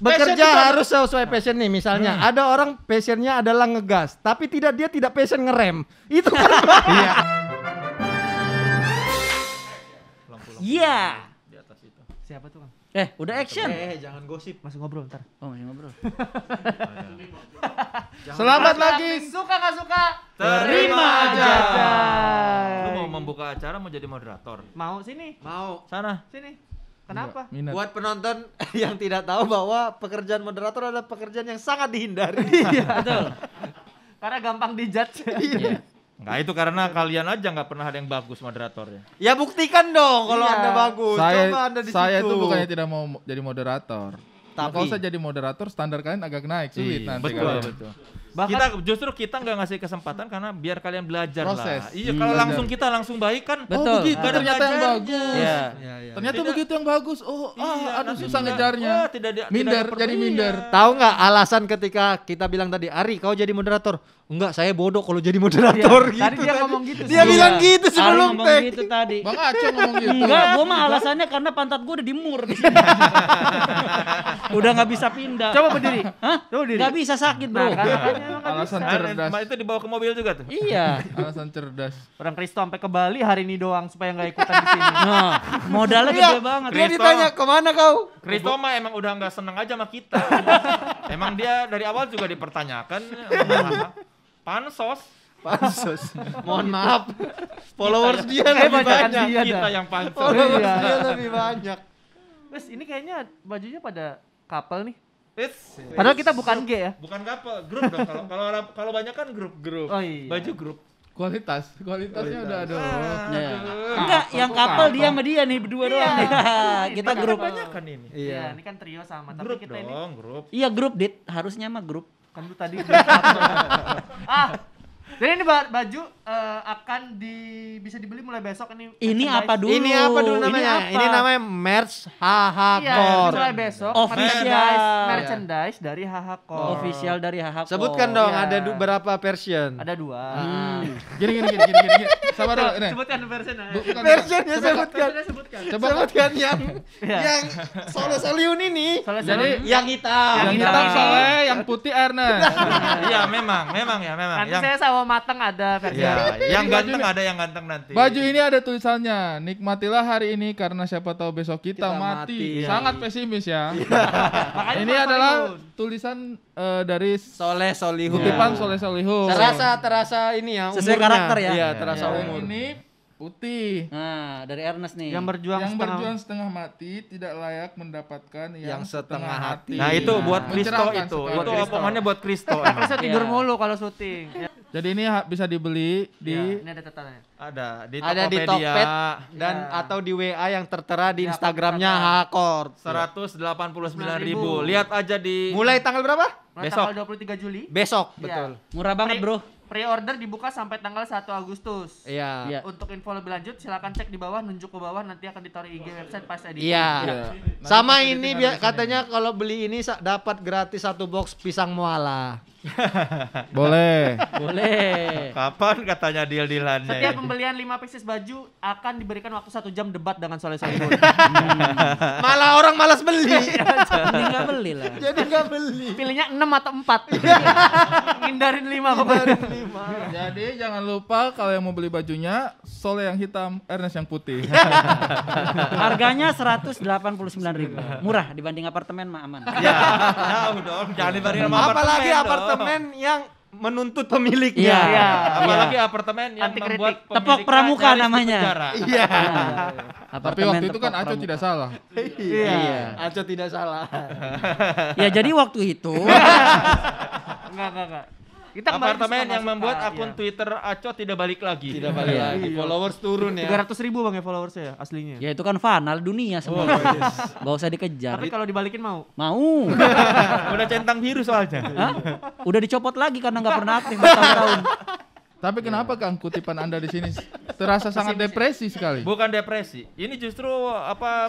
Bekerja harus sesuai passion nih. Misalnya ada orang passionnya adalah ngegas, tapi dia tidak passion ngerem. Itu kan. Iya. Iya. Di atas itu. Siapa tuh, Bang? Udah action. Jangan gosip, masih ngobrol ntar. Oh, masih ngobrol. Selamat lagi. Suka nggak suka? Terima aja. Lu mau membuka acara, mau jadi moderator? Mau sini? Mau. Sana. Sini. Kenapa? Minat. Buat penonton yang tidak tahu bahwa pekerjaan moderator adalah pekerjaan yang sangat dihindari. Betul. Karena gampang dijudge. Iya. Enggak, itu karena kalian aja nggak pernah ada yang bagus moderatornya. Ya buktikan dong kalau Iya. Anda bagus. Coba Anda di Saya situ. tuh bukannya tidak mau jadi moderator. Tapi- Kalau saya jadi moderator, standar kalian agak naik, sulit nanti Betul, kalian. betul. Bahkan- Kita nggak ngasih kesempatan karena biar kalian belajar Proses. lah. Iya, kalau Belajar. langsung kita langsung baik kan. Betul. Oh begitu, Nggak ada ternyata yang belajarnya. bagus. Iya. Ternyata Tidak- begitu yang bagus. Oh, Iya, aduh nanti susah tidak- ngejarnya. oh, tidak ada Minder, perlu- jadi iya. minder. Tahu nggak alasan ketika kita bilang tadi, Ari kau jadi moderator? Enggak, saya bodoh kalau jadi moderator gitu. Tadi dia ngomong gitu. Dia Iya. bilang gitu Ari sebelum ngomong tag. gitu tadi. Bang Aco ngomong gitu. Enggak, gua mah alasannya karena pantat gua udah dimur di sini. Udah nggak bisa pindah. Coba berdiri. Hah? Coba berdiri. Nggak bisa sakit, Bro. Nah, kan makanya emang nggak Alasan bisa. cerdas. Itu dibawa ke mobil juga tuh. Iya. Alasan cerdas. Orang Kristo sampai ke Bali hari ini doang supaya nggak ikutan di sini. Nah, modalnya Iya, gede banget. dia ditanya kemana kau? Kristo mah emang udah nggak seneng aja sama kita. Emang dia dari awal juga dipertanyakan. Pansos. Pansus. Mohon maaf. Followers dia Eh, lebih bacakan banyak. dia Kita dah. yang pansos. Followers Iya. dia lebih banyak. Terus ini kayaknya bajunya pada couple nih. It's Padahal kita bukan gay ya. bukan couple, grup dong. Kalau banyak kan grup. Oh iya. Baju grup. Kualitasnya udah aduh. Iya. Enggak, yang couple dia sama dia nih berdua doang nih. Kita grup. Banyak kan ini. Iya, ini kan trio sama. Tapi Grup kita ini dong, grup. Iya, grup dit, harusnya mah grup. kan lu tadi. Ah. Jadi ini baju akan bisa dibeli mulai besok ini. Ini merchandise. apa dulu? Ini apa dulu namanya? apa? Ini namanya merch HH Iya, Core. mulai besok Official. merchandise dari HH Core. Official dari HH. Sebutkan dong, Iya. ada berapa version? Ada 2. Gini. Sabar dulu. Nih. Sebutkan version aja. Bukan, Versionnya sebutkan. Sebutkan. Coba Sebutkan yang Iya. yang Solo Soliun ini. Soalnya Jadi, Yang hitam. yang hitam. hitam Soleh, yang putih Ernest. Iya, memang. nanti Yang saya sama mateng ada versi. ya, yang ganteng ada yang ganteng nanti. Baju ini ada tulisannya, nikmatilah hari ini karena siapa tahu besok kita, Kita mati. mati. Sangat pesimis ya. Makanya Ini Mas adalah Solihun. tulisan dari Soleh Solihun. kutipan Soleh Solihun. Terasa ini ya Sesuai umurnya. karakter ya? Iya, terasa Yang umur. ini putih. Nah, dari Ernest nih. yang berjuang Yang setengah. berjuang setengah mati tidak layak mendapatkan yang Yang setengah hati. Nah, itu buat Kristo Mencerahkan itu. sekali. Itu omongannya buat Kristo. Bisa tidur Iya. mulu kalau syuting. Ya. Jadi ini bisa dibeli di Ini ada tetanya. Ada di Ada di Tokopedia. Tokped dan Ya. atau di WA yang tertera di Ya, Instagramnya kontak. Hakor. 189.000. Lihat aja di Mulai tanggal berapa? Mulai Besok. tanggal 23 Juli. Besok, Iya. betul. Murah banget, Bro. Pre-order dibuka sampai tanggal 1 Agustus. Iya. Iya. Untuk info lebih lanjut silakan cek di bawah, nunjuk ke bawah nanti akan ditaruh IG website pas editing. Iya. Iya. Sama Nanti ini kita katanya kalau beli ini dapat gratis 1 box pisang muala. boleh. Boleh. kapan katanya deal-dealannya. Setiap ini? pembelian 5 pieces baju akan diberikan waktu 1 jam debat dengan Soleh Solihun. Malah orang malas beli. Mending nggak beli lah. Jadi nggak beli. Pilihnya 6 atau 4. Ngindarin 5 pokoknya. Jadi jangan lupa kalau yang mau beli bajunya Soleh yang hitam, Ernest yang putih. Harganya 189.000. Murah dibanding apartemen mah aman. Ya, jauh dong. Jangan dibandingin sama Apalagi dong. apartemen yang menuntut pemiliknya. Iya. Ya, apalagi apartemen yang Anti membuat kritik. Tepok pemiliknya Pramuka nyaris di namanya. penjara. Iya. Tapi waktu itu kan Aco tidak salah. Iya. Aco tidak salah. Ya jadi waktu itu Enggak. Kita kembali Apartemen ke yang suka membuat suka, akun iya. Twitter Aco tidak balik lagi. Tidak balik Iya. lagi. Followers turun ya. 300.000 Bang ya followersnya ya aslinya. ya itu kan fanal dunia semua. Gak usah dikejar. Tapi kalau dibalikin mau. Mau. Udah centang biru soalnya. Hah? Udah dicopot lagi karena nggak pernah aktif bertahun-tahun. Tapi kenapa Kang kutipan Anda di sini terasa sangat depresi sekali? Bukan depresi. Ini justru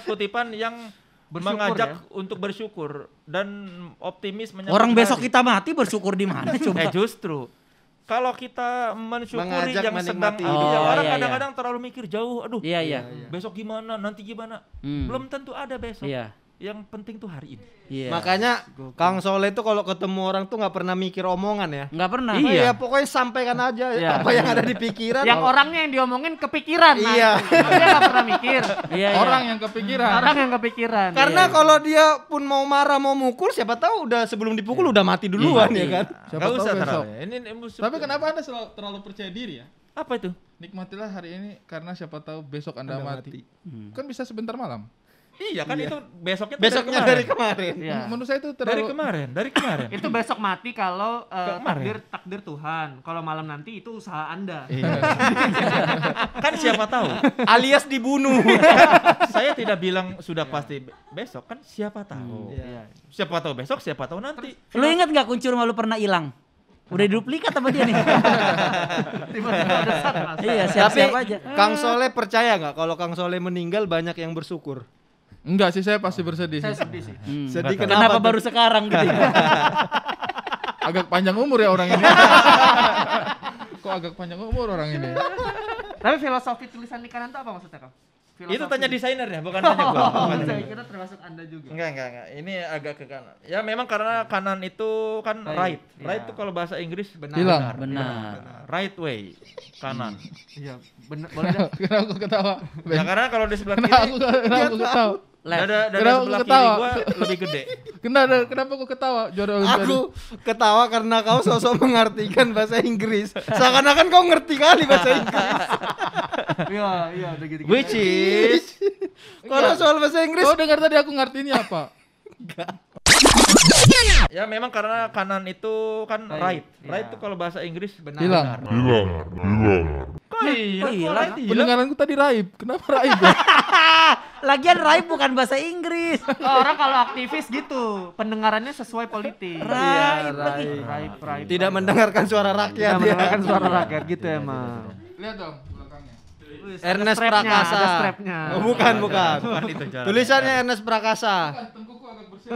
kutipan yang Bersyukur, mengajak ya? untuk bersyukur dan optimis menyambut Orang besok hari. kita mati bersyukur di mana coba? Justru kalau kita mensyukuri Mengajak yang sedang menikmati ada, hidup. Oh, orang iya, kadang-kadang terlalu mikir jauh. Aduh, Iya. besok gimana, nanti gimana. Hmm. Belum tentu ada besok. Iya. yang penting tuh hari ini. Iya. Makanya Kang Soleh itu kalau ketemu orang tuh nggak pernah mikir omongan ya. Nggak pernah. Iya. Iya, pokoknya sampaikan aja Iya. apa yang ada di pikiran. Yang orangnya yang diomongin kepikiran. Nah, Iya. dia nggak pernah mikir. Iya, Orang yang kepikiran. Orang yang kepikiran. Karena kalau dia pun mau marah mau mukul, siapa tahu udah sebelum dipukul udah mati duluan ya kan. Siapa Nggak tahu usah besok. terlalu. Ini Tapi kenapa Anda terlalu percaya diri ya? apa itu? Nikmatilah hari ini karena siapa tahu besok Anda Anda mati. Kan bisa sebentar malam. Iya kan itu besoknya tuh Besoknya dari kemarin. Iya. Menurut saya itu dari terlalu kemarin. Itu besok mati kalau Kemarin. takdir Tuhan. Kalau malam nanti itu usaha Anda. Kan siapa tahu. Alias dibunuh. Saya tidak bilang sudah pasti besok kan siapa tahu. Iya. Siapa tahu besok, siapa tahu nanti. Lu ingat nggak kuncur malu pernah hilang? Udah duplikat sama dia nih. Tiba-tiba ada saat mas. Iya, Tapi siap-siap aja. Kang Soleh percaya nggak kalau Kang Soleh meninggal banyak yang bersyukur? enggak sih, saya pasti bersedih Saya sih. sedih sih. Sedih Kenapa tuh? baru sekarang gitu? Ya? Agak panjang umur ya orang ini. Kok agak panjang umur orang ini? Tapi filosofi tulisan di kanan itu apa maksudnya kak? Itu tanya desainernya, bukan tanya gua. Bukan tanya Saya gua. kira termasuk Anda juga. Enggak. Ini agak ke kanan. Ya memang karena kanan itu kan right. Right Iya. itu kalau bahasa Inggris Hilang. Benar. right way, kanan. Iya, benar. Boleh dah. Kenapa aku ketawa? Ya karena kalau di sebelah Kenapa kiri aku ketawa? dada Kenapa aku sebelah kiri ketawa? gua lebih gede. Kenapa aku ketawa? Juara Olimpiade. Aku ketawa karena kau sosok mengartikan bahasa Inggris. Seakan-akan kau ngerti kali bahasa Inggris. Iya, udah gitu. Which is Kalau soal bahasa Inggris, Kau dengar tadi aku ngartinya apa? ya memang karena kanan itu kan right. Iya. Right itu kalau bahasa Inggris Benar. Hilang. Kok iya? Kok hilang? right hilang? Pendengaranku tadi raib. Kenapa raib ya? Lagian raib bukan bahasa Inggris. Oh, orang kalau aktivis gitu, pendengarannya sesuai politik. Raib lagi. Raib. tidak mendengarkan suara rakyat Tidak ya. mendengarkan suara rakyat gitu emang. Lihat dong belakangnya. Wih, ada Ernest strapnya, Prakasa. Ada strapnya. Oh, bukan. Bukan itu jalan. Tulisannya Ernest Prakasa. Tengkuku agak bersih.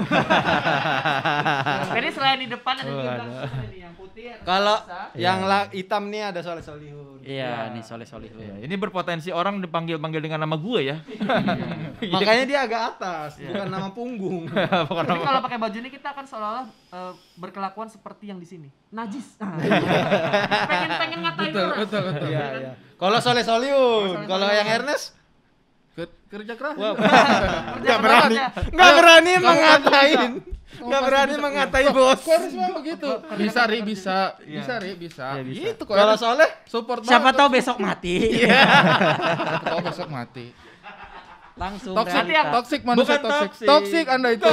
Ini selain di depan ada juga belakang ini yang putih. Ernest Kalau Prakasa. yang hitam nih ada Soleh Solihun. Iya, nih soleh-soleh. Ya, ini berpotensi orang dipanggil-panggil dengan nama gue ya. Makanya dia agak atas, bukan nama punggung. Tapi kalau pakai baju ini kita akan seolah-olah berkelakuan seperti yang di sini. Najis. pengen ngatain orang. Betul. Iya, iya. Kalau Soleh Solihun, kalau yang Ernest Kerja keras. nggak berani mengatain. Nggak berani mengatai bos. Kok harus memang begitu? Bisa Ri, bisa. Gitu kok. Kalau Soleh Support Siapa banget. tahu besok mati. Tahu besok mati. Langsung Toxic, realita. toxic manusia Bukan toxic. toxic. Toxic Anda itu.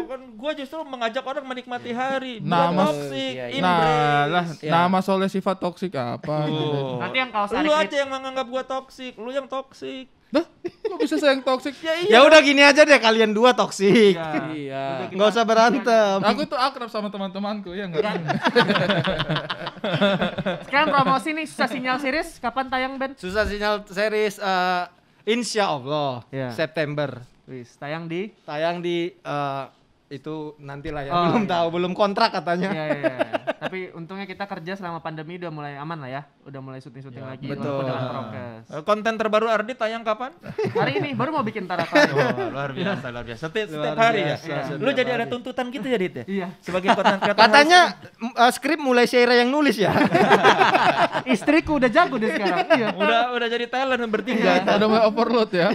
Kan gue justru mengajak orang menikmati hari. Nama- Bukan toxic, Iya, iya. Nah, lah Iya. nama Soleh sifat toksik apa gitu. Oh. Nanti yang kaos Lu Arik aja yang menganggap gue toxic, lu yang toxic. Dah, kok bisa saya yang toksik? ya udah gini aja deh, kalian dua toksik. Iya. Nggak usah berantem. Aku tuh akrab sama teman-temanku ya enggak? Sekarang promosi nih susah sinyal series kapan tayang Ben? Susah sinyal series Insya Allah Iya. September. Wis, tayang di Tayang di itu nantilah ya. Oh, Belum iya. tahu, belum kontrak katanya. Iya. Tapi untungnya kita kerja selama pandemi udah mulai aman lah ya. Udah mulai syuting-syuting lagi betul. walaupun dengan prokes. Konten terbaru Ardi tayang kapan? Hari ini baru mau bikin taraka. Luar biasa. Setiap Luar hari ya. biasa, Lu setiap jadi ada hari. tuntutan gitu ya, Dit ya? Iya. Sebagai konten kreator. Katanya skrip mulai Syaira yang nulis ya. Istriku udah jago deh sekarang. Iya. udah jadi talent bertiga. Udah mulai overload ya.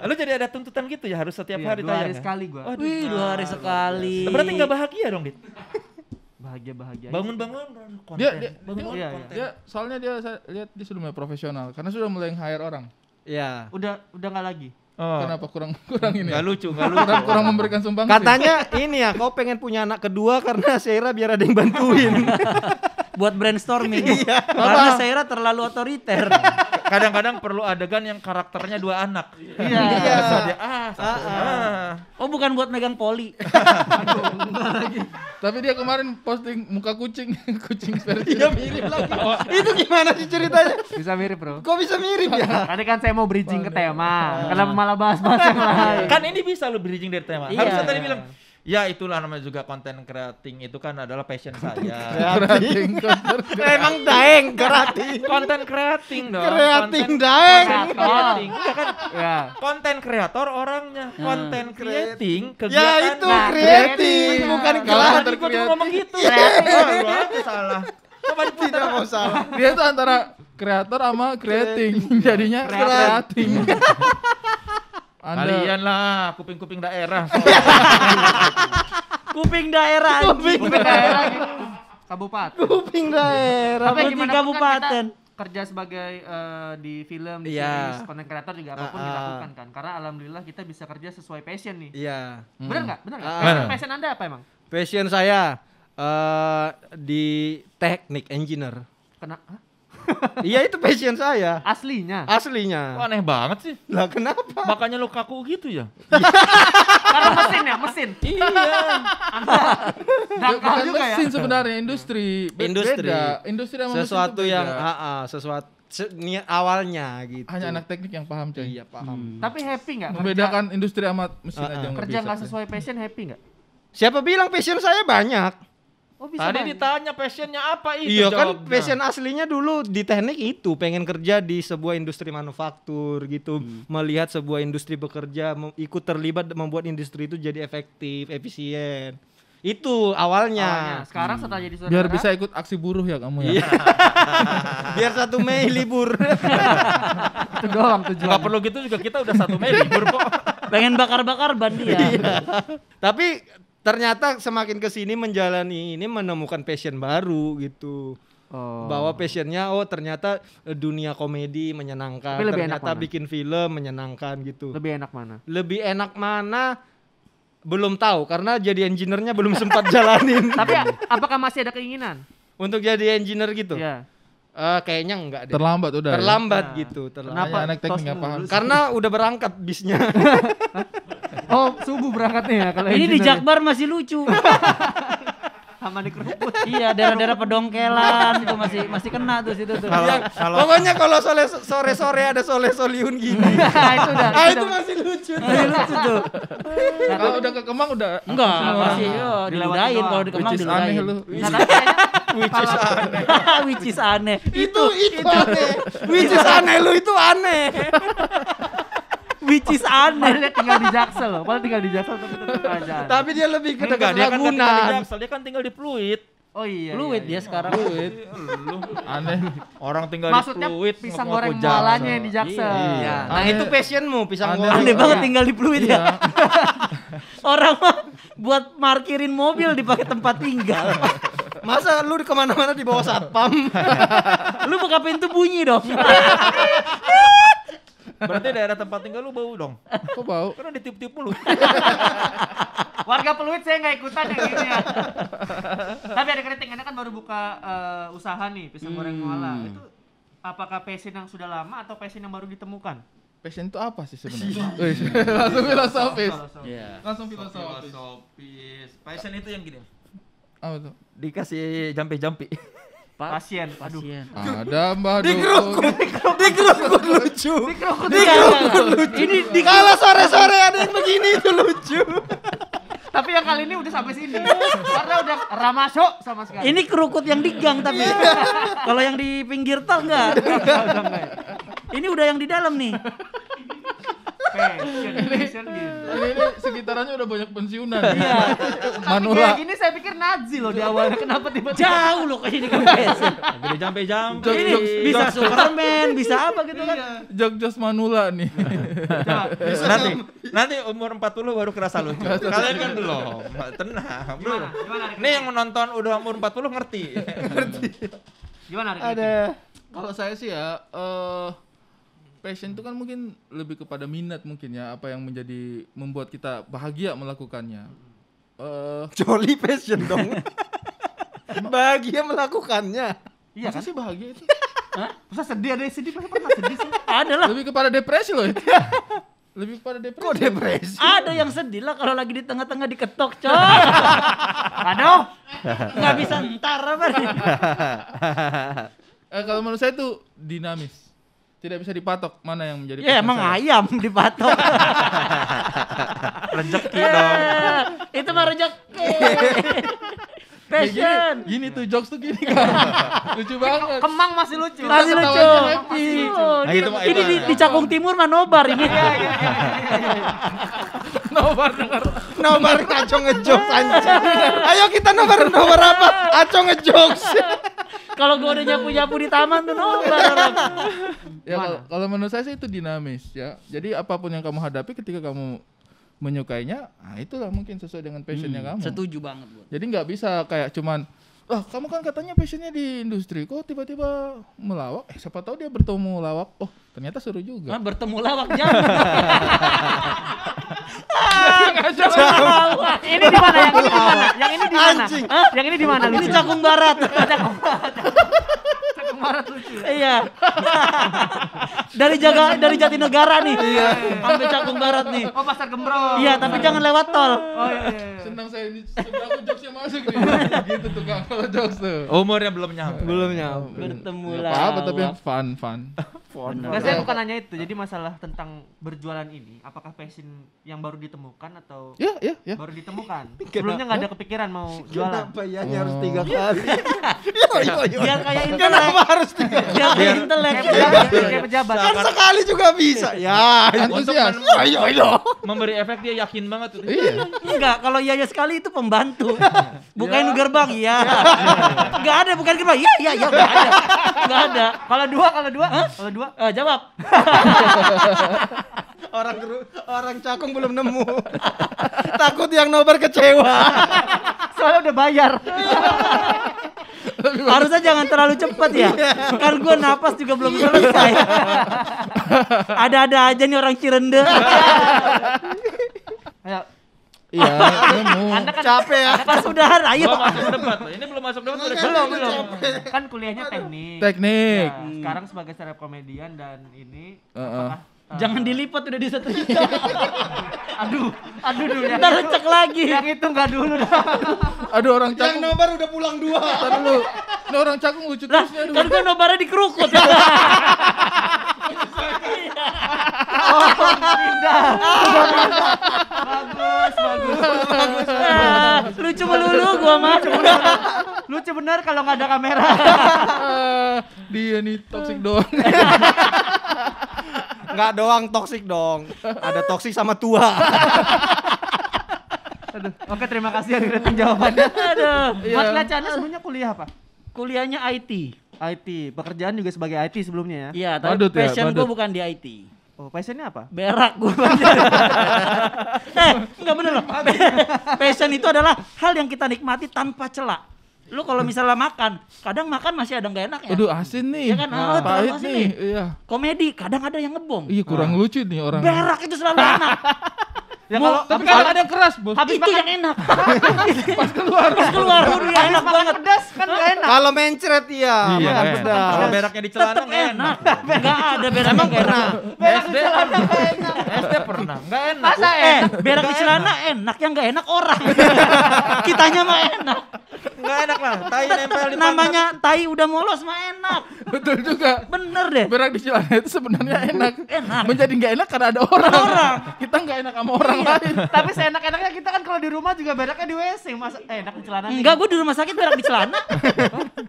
Lu jadi ada tuntutan gitu ya, harus setiap hari 2 tayang. hari ya? sekali gua. Wih, 2 hari sekali. Berarti nggak bahagia dong, Dit? Bahagia. Bangun-bangun konten. Dia Iya. dia soalnya saya lihat dia sudah mulai profesional karena sudah mulai hire orang. Iya. Udah enggak lagi. Oh. Kenapa kurang ini? Nggak Ya? lucu. Kurang memberikan sumbang. Katanya ini ya, kau pengen punya anak kedua karena Syaira biar ada yang bantuin. Buat brainstorming. Karena Syaira terlalu otoriter. Kadang-kadang perlu adegan yang karakternya 2 anak. Iya. Satu dia satu. Oh, bukan buat megang poli. Tapi dia kemarin posting muka kucing, kucing versi. Iya mirip lagi. Itu gimana sih ceritanya? Bisa mirip, Bro. Kok bisa mirip ya? Tadi kan saya mau bridging ke tema. Kenapa malah bahas-bahas yang lain? Kan ini bisa lu bridging dari tema. Iya. Harusnya tadi bilang Ya itulah namanya juga content creating itu kan adalah passion saya. Emang daeng kerating. Content creating dong. Creating Content daeng. creating. Enggak kan? Ya. Konten kreator orangnya, content creating Ya kegiatan. itu Nah, creating bukan Kalau kreatif. Tadi gua tuh ngomong gitu. Creating. Oh, lu aja salah. Coba diputar. Tidak mau salah. Dia tuh antara kreator sama creating. Jadinya creating. Kalian lah, kuping-kuping daerah. Kuping daerah anjing. Daerah gitu. Kabupaten. Kuping daerah. Tapi Tapi gimana pun kan kabupaten. kita kerja sebagai di film, di Iya. series, content creator juga apapun kita lakukan kan. Karena alhamdulillah kita bisa kerja sesuai passion nih. Iya. Bener nggak? Bener nggak? Ah. Passion Anda apa emang? Passion saya di teknik engineer. Kena hah? Iya itu passion saya. Aslinya. Kok Aslinya. aneh banget sih. Lah kenapa? Makanya lu kaku gitu ya. Karena mesin ya, mesin. Iya. Dangkal Bukan juga ya. mesin sebenarnya industri. Industri. Beda. Industri sama mesin Sesuatu tuh yang beda. sesuatu niat awalnya gitu. Hanya anak teknik yang paham coy. Iya paham. Tapi happy nggak? Membedakan industri sama mesin aja nggak Kerja bisa. nggak sesuai passion happy nggak? Siapa bilang passion saya banyak? Oh bisa. Tadi banyak. ditanya passionnya apa itu Iya kan jawabnya. passion aslinya dulu di teknik itu pengen kerja di sebuah industri manufaktur gitu, melihat sebuah industri bekerja, ikut terlibat membuat industri itu jadi efektif, efisien. Itu awalnya. Sekarang setelah jadi saudara. Biar bisa ikut aksi buruh ya kamu ya. Iya. Biar 1 Mei libur. itu doang tujuannya. Nggak perlu gitu juga kita udah 1 Mei libur kok. Pengen bakar-bakar ban dia. Tapi ternyata semakin kesini menjalani ini menemukan passion baru gitu. Oh. Bahwa passionnya ternyata dunia komedi menyenangkan, Tapi lebih enak ternyata mana? bikin film menyenangkan gitu. Lebih enak mana? Lebih enak mana belum tahu karena jadi engineer-nya belum sempat jalanin. Tapi apakah masih ada keinginan? Untuk jadi engineer gitu? Ya. Kayaknya enggak deh. Terlambat udah. Terlambat Nah. gitu, Kenapa? Hanya anak teknik Tos nggak paham. mulu sih? Karena udah berangkat bisnya. Oh, subuh berangkatnya ya kalau Ini di engineer. Jakbar masih lucu. Sama di keruput. Iya, daerah-daerah pedongkelan itu masih kena tuh situ tuh. Pokoknya kalau sore-sore ada Soliun gini. Nah, itu udah. Itu masih lucu. Masih lucu tuh. Kalau udah ke Kemang udah Enggak, semua. masih diludahin doang. kalau di Kemang Which is aneh diludahin. lu. Nah, tapi kayaknya Which is aneh. Itu aneh. Which is aneh lu itu aneh. Which is Padahal aneh. dia tinggal di Jaksel loh. Padahal tinggal di Jaksel tapi tetap aja. Tapi dia lebih ke Enggak, dekat dia kan nggak tinggal di Ragunan. Jaksel, dia kan tinggal di Pluit. Oh iya. Fluid dia sekarang. Lu Aneh. orang tinggal Maksudnya di Pluit pisang ngaku-ngaku goreng Jaksel. mualanya yang di Jaksel. Iya. Nah, Aneh. itu passionmu pisang Aneh. goreng. Aneh banget Iya. tinggal di Pluit Iya. ya. Orang mah buat parkirin mobil dipakai tempat tinggal. Masa lu kemana-mana di bawah satpam? Lu buka pintu bunyi dong. Berarti daerah tempat tinggal lu bau dong. Kok bau? Karena ditiup-tiup mulu. Warga Pluit saya nggak ikutan yang ini ya. Tapi ada kritik, Anda kan baru buka usaha nih, pisang goreng muala. Itu apakah passion yang sudah lama atau passion yang baru ditemukan? Passion itu apa sih sebenarnya? Wih, langsung filosofis. Iya. Langsung filosofis. Filosofis. Passion itu yang gini. Apa tuh? Dikasih jampi-jampi. Pasien. Aduh. Pasien. Ada Mbah Di Dukun. kerukut lucu. Ini di Kalau sore-sore ada yang begini itu lucu. Tapi yang kali ini udah sampai sini. Karena udah ramasuk sama sekali. ini kerukut yang di gang tapi kalau yang di pinggir tol enggak. Ini udah yang di dalam nih. passion gitu. Ini sekitarannya udah banyak pensiunan. Iya. Tapi Manula. kayak gini saya pikir Nazi loh di awalnya. Kenapa tiba-tiba? Jauh loh kayak ini kan passion. Gede jampi-jampi. Jok, Ini jok, bisa jok. Superman, bisa apa gitu kan. Jog-jos Manula nih. Nanti umur 40 baru kerasa lucu. Kalian kan belum. Tenang, belum. Gimana? Nih yang menonton udah umur 40 ngerti. Gimana? Ada. Kalau saya sih ya, passion itu kan mungkin lebih kepada minat mungkin ya, apa yang membuat kita bahagia melakukannya. Jolly passion dong. Bahagia melakukannya. Iya Masa kan? sih bahagia itu? Masa sedih ada yang sedih? Masa pernah sedih sih? Ada lah. Lebih kepada depresi loh itu. Lebih kepada depresi. Kok depresi? Ada yang sedih lah kalau lagi di tengah-tengah diketok, coy. Aduh. Nggak bisa ntar apa nih. Kalau menurut saya itu dinamis. Tidak bisa dipatok mana yang menjadi Ya passion emang saya. ayam dipatok. Rezeki dong. Itu mah rezeki. Kayak Passion. gini tuh jokes tuh gini kan. Lucu banget. Kemang masih lucu. Masih lucu. ketawanya happy. Oh, Nah, ini itu mah- ini itu- di Cakung Timur mah nobar ini. Nobar denger. Nobar Aco ngejokes anjing. Ayo kita nobar apa? Aco ngejokes. Kalau gua udah nyapu-nyapu di taman tuh nobar orang. Ya kalau menurut saya sih itu dinamis ya. Jadi apapun yang kamu hadapi ketika kamu menyukainya, nah itulah mungkin sesuai dengan passionnya kamu. Setuju banget gua. Jadi nggak bisa kayak cuman, kamu kan katanya passionnya di industri, kok tiba-tiba melawak? Siapa tahu dia bertemu lawak, oh ternyata seru juga. Ah, bertemu lawak jangan. Ini di mana? Yang ini di mana? Yang ini di mana? Anjing. Hah? Yang ini di mana? Ini Lucu. Cakung Barat. Cakung Barat lucu. Iya. dari Jatinegara nih. Iya. Sampai Cakung Barat nih. Oh, Pasar Gembrong. Iya, tapi jangan lewat tol. Oh iya. Senang saya ini, seberapa jokesnya masuk nih. Gitu tuh Kang, kalau jokes tuh. Umurnya belum nyampe. Belum nyampe. Bertemu Nggak lawak. apa-apa tapi fun. Nah, saya bukan nanya itu. Jadi masalah tentang berjualan ini, apakah passion yang baru ditemukan atau Ya. baru ditemukan? Sebelumnya nggak ada kepikiran mau jualan. Kenapa ya harus 3 kali? Biar kayak intelek. Kenapa harus 3 kali? Biar kayak intelek. Kayak pejabat. Kan sekali juga bisa. Ya. Untuk Antusias. memberi efek dia yakin banget tuh. Iya. Enggak, kalau iya sekali itu pembantu. Bukain gerbang, iya. Enggak ada, bukan gerbang. Iya, enggak ada. Enggak ada. Kalau dua? Kalau dua? Jawab. Orang Cakung belum nemu. Takut yang nobar kecewa. Soalnya udah bayar. Harusnya jangan terlalu cepat ya. Kan gua napas juga belum selesai. Ada-ada aja nih orang Cirende. Ayo. Iya, nemu. Anda kan Capek ya. Pas udahan, ayo. Belum masuk debat. Ini belum masuk debat udah belum. Kan kuliahnya teknik. Teknik. Ya, sekarang sebagai stand up komedian dan ini Heeh. Jangan dilipat udah di 1 juta. aduh dulu yang Ntar itu- lecek lagi. Yang itu enggak dulu dah. Aduh orang Yang Cakung. nobar udah pulang 2. Ntar dulu. Ini orang Cakung lucu Lah, terusnya kan aduh. gua nobarnya di kerukut. Pindah. Bagus. Lucu melulu gua mah. Lucu bener kalau nggak ada kamera. Dia nih toxic doang. Enggak doang toksik dong. Ada toksik sama tua. Aduh. Oke, terima kasih yang datang jawabannya. Aduh. Mas Lacana sebenarnya kuliah apa? Kuliahnya IT. IT. Pekerjaan juga sebagai IT sebelumnya ya. Iya, tapi Badut ya, passion gua badut. bukan di IT. Oh, passionnya apa? Berak gua. Enggak bener loh. Passion itu adalah hal yang kita nikmati tanpa celah. Lu kalau misalnya makan, kadang makan masih ada nggak enaknya. Aduh asin nih. Iya kan? Oh, Pahit terlalu asin nih. Iya. Komedi, kadang ada yang ngebom. Iya kurang lucu nih orang. Berak itu selalu enak. Ya kalau Tapi kadang ada yang keras, Bos. Itu yang enak. Pas keluar. Pas keluar, udah enak banget. pedas kan nggak enak. Kalau mencret iya, Iya, makan enak. pedas. Kalau beraknya di celana Tetep nggak enak. Enggak ada berak Emang nggak pernah? enak. SD SD pernah. Enggak enak. Masa Berak di celana enak, yang nggak enak orang. Kitanya mah enak. Enggak enak lah. Tai nempel di Namanya tai udah molos mah enak. Betul juga. Bener deh. Berak di celana itu sebenarnya enak. Enak. Menjadi nggak enak karena ada orang. Kita nggak enak sama orang lain. Tapi seenak-enaknya kita kan kalau di rumah juga beraknya di WC. Masa enak di celana. Enggak, gue di rumah sakit berak di celana.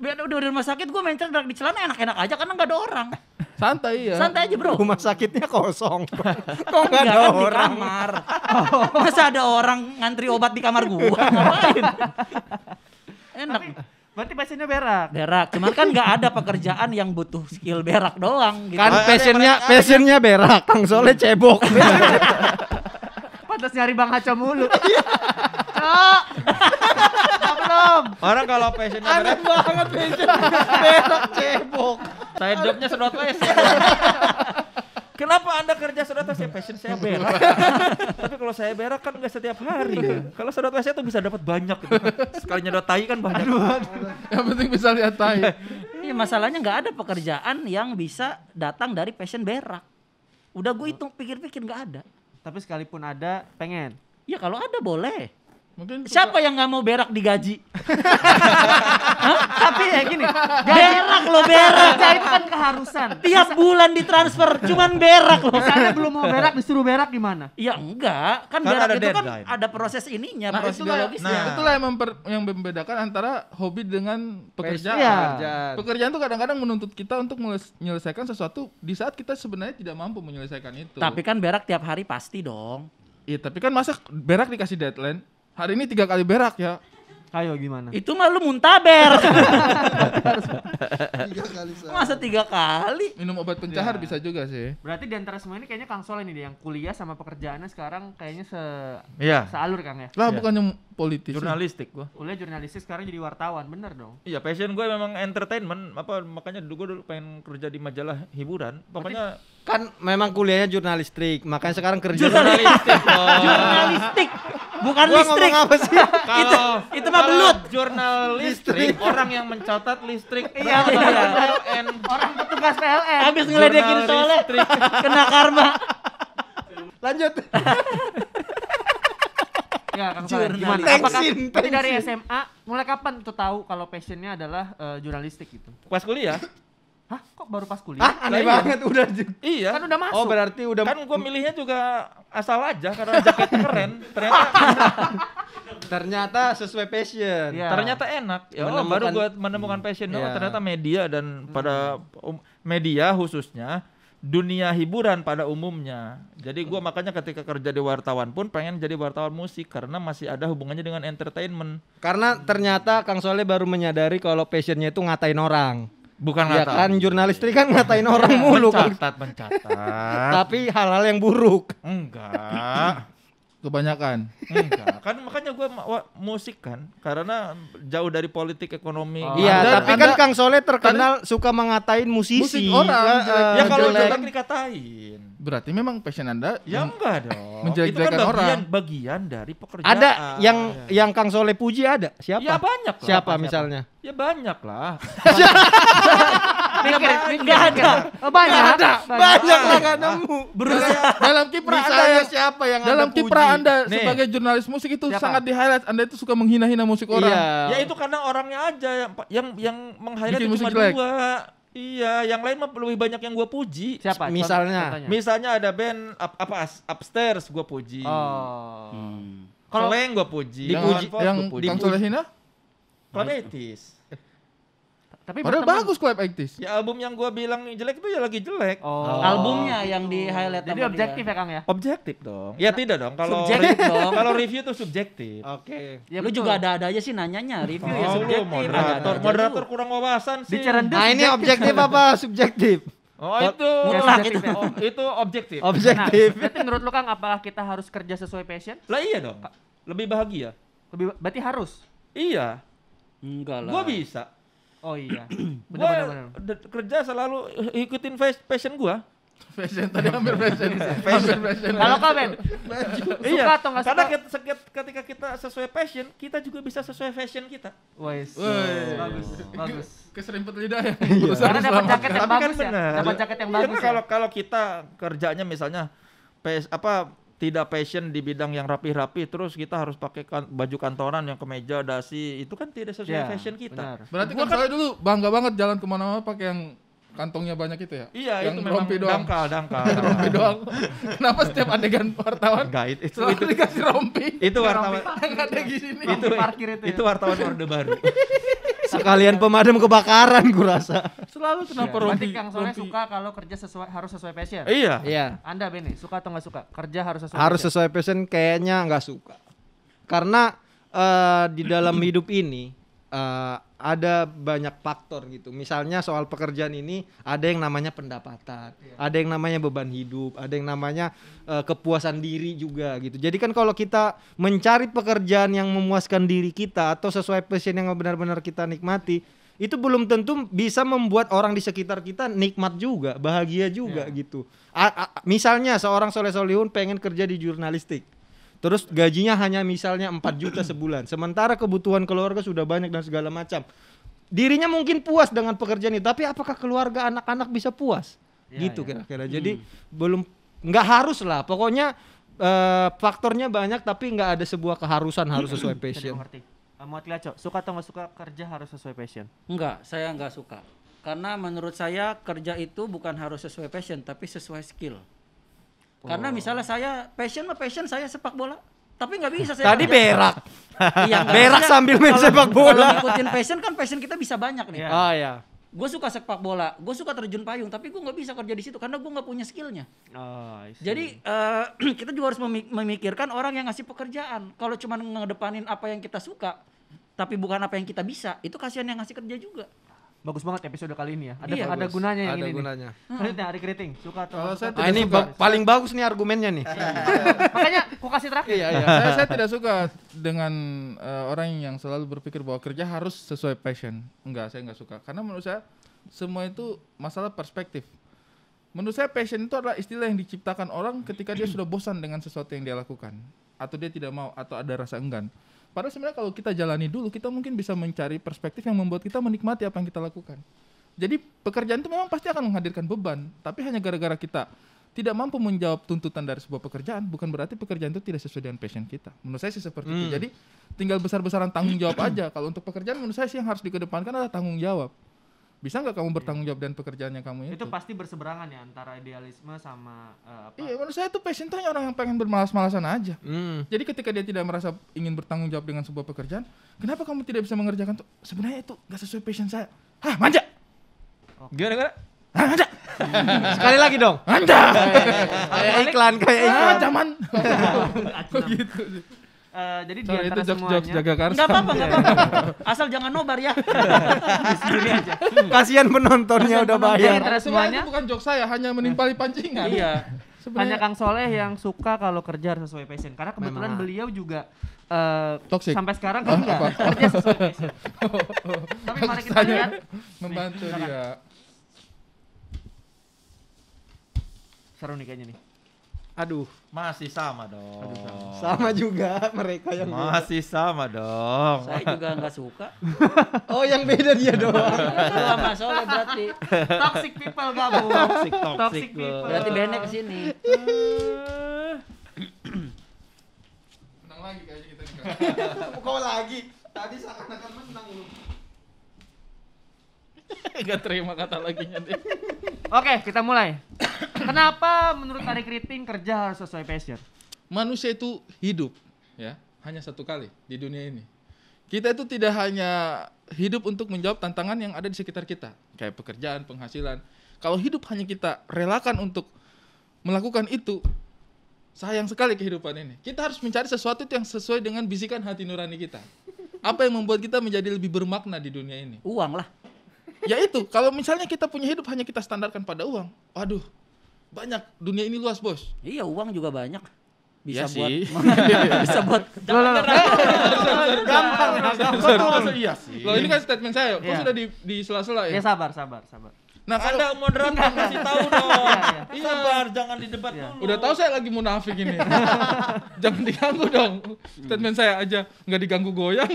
Udah di rumah sakit gue mencret berak di celana enak-enak aja karena nggak ada orang. Santai ya. Santai aja bro. Rumah sakitnya kosong. Kok nggak Enggak ada kan di orang? kamar. Masa ada orang ngantri obat di kamar gua? Ngapain? Enak. Berarti passionnya berak. Berak, cuman kan nggak ada pekerjaan yang butuh skill berak doang gitu. Kan Ada yang passionnya berak, Kang Soleh cebok. Pantas nyari Bang Haco mulu. Cok. Belum. Orang kalau passionnya berak, banget passion berak cebok. side jobnya sedot WC. Kenapa Anda kerja sedot WC? Passion saya berak. Tapi kalau saya berak kan nggak setiap hari. Kalau sedot WC tuh bisa dapat banyak gitu. Sekali nyedot tai kan banyak. Yang penting bisa lihat tai. Iya, masalahnya nggak ada pekerjaan yang bisa datang dari passion berak. Udah gue hitung pikir-pikir nggak ada. Tapi sekalipun ada, pengen. Ya kalau ada boleh. Mungkin Siapa yang nggak mau berak digaji? Tapi ya gini, Berak lo, berak. kerja itu kan keharusan. Tiap bulan ditransfer, cuman berak lo. Misalnya belum mau berak disuruh berak gimana? Ya enggak, kan Kan berak ada itu kan deadline. ada proses ininya, Nah, proses biologisnya. itulah yang membedakan antara hobi dengan pekerjaan. Iya. Pekerjaan tuh kadang-kadang menuntut kita untuk menyelesaikan sesuatu di saat kita sebenarnya tidak mampu menyelesaikan itu. Tapi kan berak tiap hari pasti dong. Iya, tapi kan masa berak dikasih deadline? Hari ini 3 kali berak ya. Ayo gimana? Itu mah lu muntaber. 3 kali sehari. Masa 3 kali? Minum obat pencahar bisa juga sih. Berarti di antara semua ini kayaknya Kang Sol ini dia yang kuliah sama pekerjaannya sekarang kayaknya Iya. sealur Kang ya. Lah Iya. bukannya politisi. Jurnalistik gua. Kuliah jurnalistik sekarang jadi wartawan, bener dong. Iya, passion gue memang entertainment, makanya gue dulu pengen kerja di majalah hiburan. Pokoknya Kan memang kuliahnya jurnalistik, makanya sekarang kerja jurnalistik. Jurnalistik, bukan Gua listrik. ngomong apa sih? Itu mah belut. Jurnalistik, orang yang mencatat listrik. Iya, berapa iya. PLN. Orang petugas PLN. Habis ngeledekin soalnya kena karma. Lanjut. Ya Kang Sol, Jurnalis. gimana? Thanksin, Apakah berarti dari thanksin. SMA mulai kapan tuh tahu kalau passionnya adalah jurnalistik gitu? Pas kuliah. Hah? Kok baru pas kuliah? Ah, aneh Lah, iya. banget udah. Iya. Kan udah masuk. Oh, berarti udah Kan gue milihnya juga asal aja karena jaketnya keren. ternyata sesuai passion. Iya. Ternyata enak. Ya Allah, Menemukan- baru gue menemukan passion. Oh, Iya. ternyata media dan pada media khususnya dunia hiburan pada umumnya. Jadi gue makanya ketika kerja di wartawan pun pengen jadi wartawan musik karena masih ada hubungannya dengan entertainment. Karena ternyata Kang Soleh baru menyadari kalau passionnya itu ngatain orang. Bukan Ya ngatain. kan jurnalistik kan ngatain orang mulu kan. mencatat. Tapi hal-hal yang buruk. Enggak. Kebanyakan. Enggak. Kan makanya gue musik kan karena jauh dari politik ekonomi. Iya, Anda- tapi kan Anda- Kang Soleh terkenal suka mengatain musisi. Musik orang, jelek. Ya kalau jelek. jelek dikatain. Berarti memang passion Anda Ya enggak dong. menjelek-jelekan Itu kan orang. bagian dari pekerjaan. Ada yang Kang Soleh puji ada? Siapa? Ya banyak lah. Siapa misalnya? Ya banyak lah. Enggak ada. Oh, banyak. Banyak lah nggak nemu. dalam kiprah Anda Misalnya yang siapa yang dalam Anda kiprah puji? Anda Nih. sebagai jurnalis musik itu Siapa? sangat di-highlight. Anda itu suka menghina-hina musik orang. Iya. Ya itu karena orangnya aja yang meng-highlight Bikin itu musik cuma jelek. 2. Iya, yang lain mah lebih banyak yang gua puji. Siapa? Misalnya. Contohnya. Misalnya ada band Upstairs gua puji. Oh. Kalau Seleng gua puji. Dipuji- Iwan Fals Yang gua puji. Kang Soleh hina? Club 80s. Tapi Padahal berteman. bagus Club 80s. Ya album yang gua bilang jelek itu ya lagi jelek. Oh. Albumnya yang di highlight. Jadi objektif ya Kang ya? Objektif dong. Ya tidak dong. Kalau Subjektif dong. kalau review itu subjektif. Oke. Ya, Lu betul. juga ada-ada aja sih nanyanya, review ya Oh, lu subjektif. moderator, Ada-ada aja moderator lu. kurang wawasan sih. Dicerendes Nah, ini objektif apa subjektif? Oh, itu Mutlak objektif. itu. Oh, itu objektif. Nah, Objektif. berarti menurut lu Kang apakah kita harus kerja sesuai passion? Lah iya dong. Lebih bahagia. Berarti harus. Iya. Enggak lah. Gua bisa. Oh iya. Gua Benar-benar. kerja selalu ikutin passion gua. Fashion tadi hampir fashion. Hampir fashion. Kalau kau Ben, Iya. suka atau nggak Karena suka? ketika kita sesuai passion, kita juga bisa sesuai fashion kita. Wes. Woi. Bagus. Keserimpet lidah ya. Karena dapat jaket yang Tapi kan bagus ya. benar. Dapat jaket yang Iya, bagus. kan ya. kalau kita kerjanya misalnya tidak passion di bidang yang rapi-rapi, terus kita harus pakai baju kantoran yang kemeja dasi, itu kan tidak sesuai Ya, fashion kita. benar. Berarti Gua kan saya dulu bangga banget jalan kemana-mana pakai yang kantongnya banyak itu ya? Iya, yang itu memang rompi doang. dangkal. Rompi doang. Kenapa setiap adegan wartawan Enggak, itu selalu dikasih rompi? itu wartawan Yang ada di sini. itu parkir itu ya. itu wartawan Orde Baru. Sekalian pemadam kebakaran gua rasa. Selalu kenapa Berarti rompi? Kang Soleh rompi? suka kalau kerja harus sesuai passion. Iya. Iya. Anda Ben nih, suka atau nggak suka? Kerja harus sesuai Harus passion. sesuai passion kayaknya nggak suka. Karena di dalam hidup ini ada banyak faktor gitu. Misalnya soal pekerjaan ini ada yang namanya pendapatan, ada yang namanya beban hidup, ada yang namanya kepuasan diri juga gitu. Jadi kan kalau kita mencari pekerjaan yang memuaskan diri kita atau sesuai passion yang benar-benar kita nikmati, itu belum tentu bisa membuat orang di sekitar kita nikmat juga, bahagia juga gitu. Misalnya seorang Soleh Solihun pengen kerja di jurnalistik. Terus gajinya hanya misalnya 4 juta sebulan. Sementara kebutuhan keluarga sudah banyak dan segala macam. Dirinya mungkin puas dengan pekerjaan itu, tapi apakah keluarga anak-anak bisa puas? Ya, Gitu ya. kira-kira. Jadi nggak harus lah. Pokoknya faktornya banyak tapi nggak ada sebuah keharusan harus sesuai Jadi passion. mengerti. Muatlia, Cok, suka atau nggak suka kerja harus sesuai passion? Enggak, saya enggak suka. Karena menurut saya kerja itu bukan harus sesuai passion, tapi sesuai skill. Karena misalnya saya passion saya sepak bola, tapi nggak bisa saya Tadi kerja. berak. Iya, enggak. Berak Maksudnya, sambil main kalau- sepak bola. Kalau ngikutin passion kan passion kita bisa banyak nih. Iya. Oh ya. Gue suka sepak bola, gue suka terjun payung, tapi gue nggak bisa kerja di situ karena gue nggak punya skillnya. Oh, I see. Jadi kita juga harus memikirkan orang yang ngasih pekerjaan. Kalau cuma ngedepanin apa yang kita suka, tapi bukan apa yang kita bisa, itu kasihan yang ngasih kerja juga. bagus banget episode kali ini ya. Ada Iya, ada bagus. gunanya yang Ada ini. gunanya. Selanjutnya Ari Keriting, suka atau Kalau nggak saya suka? tidak Ini suka. paling bagus nih argumennya nih. Makanya aku kasih terakhir. Iya, iya. saya tidak suka dengan orang yang selalu berpikir bahwa kerja harus sesuai passion. Enggak, saya enggak suka. Karena menurut saya semua itu masalah perspektif. Menurut saya passion itu adalah istilah yang diciptakan orang ketika dia sudah bosan dengan sesuatu yang dia lakukan, atau dia tidak mau, atau ada rasa enggan. Padahal sebenarnya kalau kita jalani dulu, kita mungkin bisa mencari perspektif yang membuat kita menikmati apa yang kita lakukan. Jadi pekerjaan itu memang pasti akan menghadirkan beban, tapi hanya gara-gara kita tidak mampu menjawab tuntutan dari sebuah pekerjaan, bukan berarti pekerjaan itu tidak sesuai dengan passion kita. Menurut saya sih seperti itu. Jadi tinggal besar-besaran tanggung jawab aja. Kalau untuk pekerjaan menurut saya sih yang harus dikedepankan adalah tanggung jawab. Bisa nggak kamu bertanggung jawab dengan pekerjaan yang kamu Itu pasti berseberangan ya antara idealisme sama apa? Iya, menurut saya itu passion itu hanya orang yang pengen bermalas-malasan aja. Hmm. Jadi ketika dia tidak merasa ingin bertanggung jawab dengan sebuah pekerjaan, kenapa kamu tidak bisa mengerjakan tuh? Sebenarnya itu nggak sesuai passion saya. Hah, manja. Gimana? Hah, manja. Sekali lagi dong. Manja. Kayak iklan, kayak iklan. Ah, zaman. Begitu sih. Jadi di Sorry, itu antara jokes-jokes semuanya jaga karsa. Nggak apa-apa, nggak apa-apa. Asal jangan nobar ya. sendiri aja. Kasihan penontonnya udah Di bayar. antara Sebenarnya semuanya itu bukan jokes saya, hanya menimpali pancingan. Iya. hanya Sebenarnya Kang Soleh yang suka kalau kerja harus sesuai passion. Karena kebetulan Memang. beliau juga Toxic. sampai sekarang kan enggak kerja sesuai passion. Tapi mari kita Saya lihat. membantu Nih, dia. Seru nih kayaknya nih. Aduh, Masih sama dong. sama juga mereka yang Masih sama dong. Saya juga nggak suka. Oh, yang beda dia doang. Itu sama Soleh berarti. Toxic people gabung. Toxic people. Berarti Bene kesini. Menang lagi kayaknya kita nih. Kau lagi. Tadi seakan-akan menang lu. Gak terima kata laginya deh. Oke, kita mulai. Kenapa menurut Ari Keriting kerja harus sesuai passion? Manusia itu hidup ya hanya satu kali di dunia ini. Kita itu tidak hanya hidup untuk menjawab tantangan yang ada di sekitar kita, kayak pekerjaan, penghasilan. Kalau hidup hanya kita relakan untuk melakukan itu, sayang sekali kehidupan ini. Kita harus mencari sesuatu yang sesuai dengan bisikan hati nurani kita. Apa yang membuat kita menjadi lebih bermakna di dunia ini? Uang lah. Ya itu, kalau misalnya kita punya hidup hanya kita standarkan pada uang, waduh, banyak, dunia ini luas bos. Iya, uang juga banyak. Bisa Iya buat sih. bisa buat Gampang. Betul. Iya sih. Loh ini kan statement saya, kok Iya. sudah di sela-sela Ya ya? sabar. Nah kalau Anda moderator kasih tahu dong. Iya. Sabar, jangan didebat Iya. dulu. udah tahu saya lagi munafik ini. Jangan diganggu dong. Statement saya aja nggak diganggu goyang.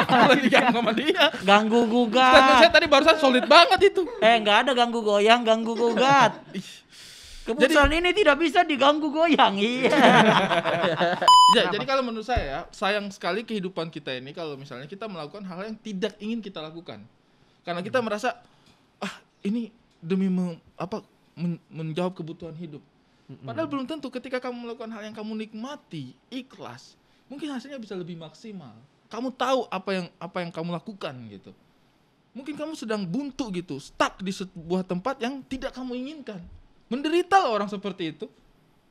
Malah diganggu sama dia. ganggu Statement saya gugat. tadi barusan solid banget itu. Nggak ada ganggu goyang, ganggu gugat. Keputusan ini tidak bisa diganggu goyang. Iya. Ya, jadi kalau menurut saya sayang sekali kehidupan kita ini kalau misalnya kita melakukan hal yang tidak ingin kita lakukan. Karena kita merasa ini demi menjawab kebutuhan hidup. Padahal belum tentu ketika kamu melakukan hal yang kamu nikmati, ikhlas, mungkin hasilnya bisa lebih maksimal. Kamu tahu apa yang kamu lakukan gitu. Mungkin kamu sedang buntu gitu, stuck di sebuah tempat yang tidak kamu inginkan. Menderita loh orang seperti itu.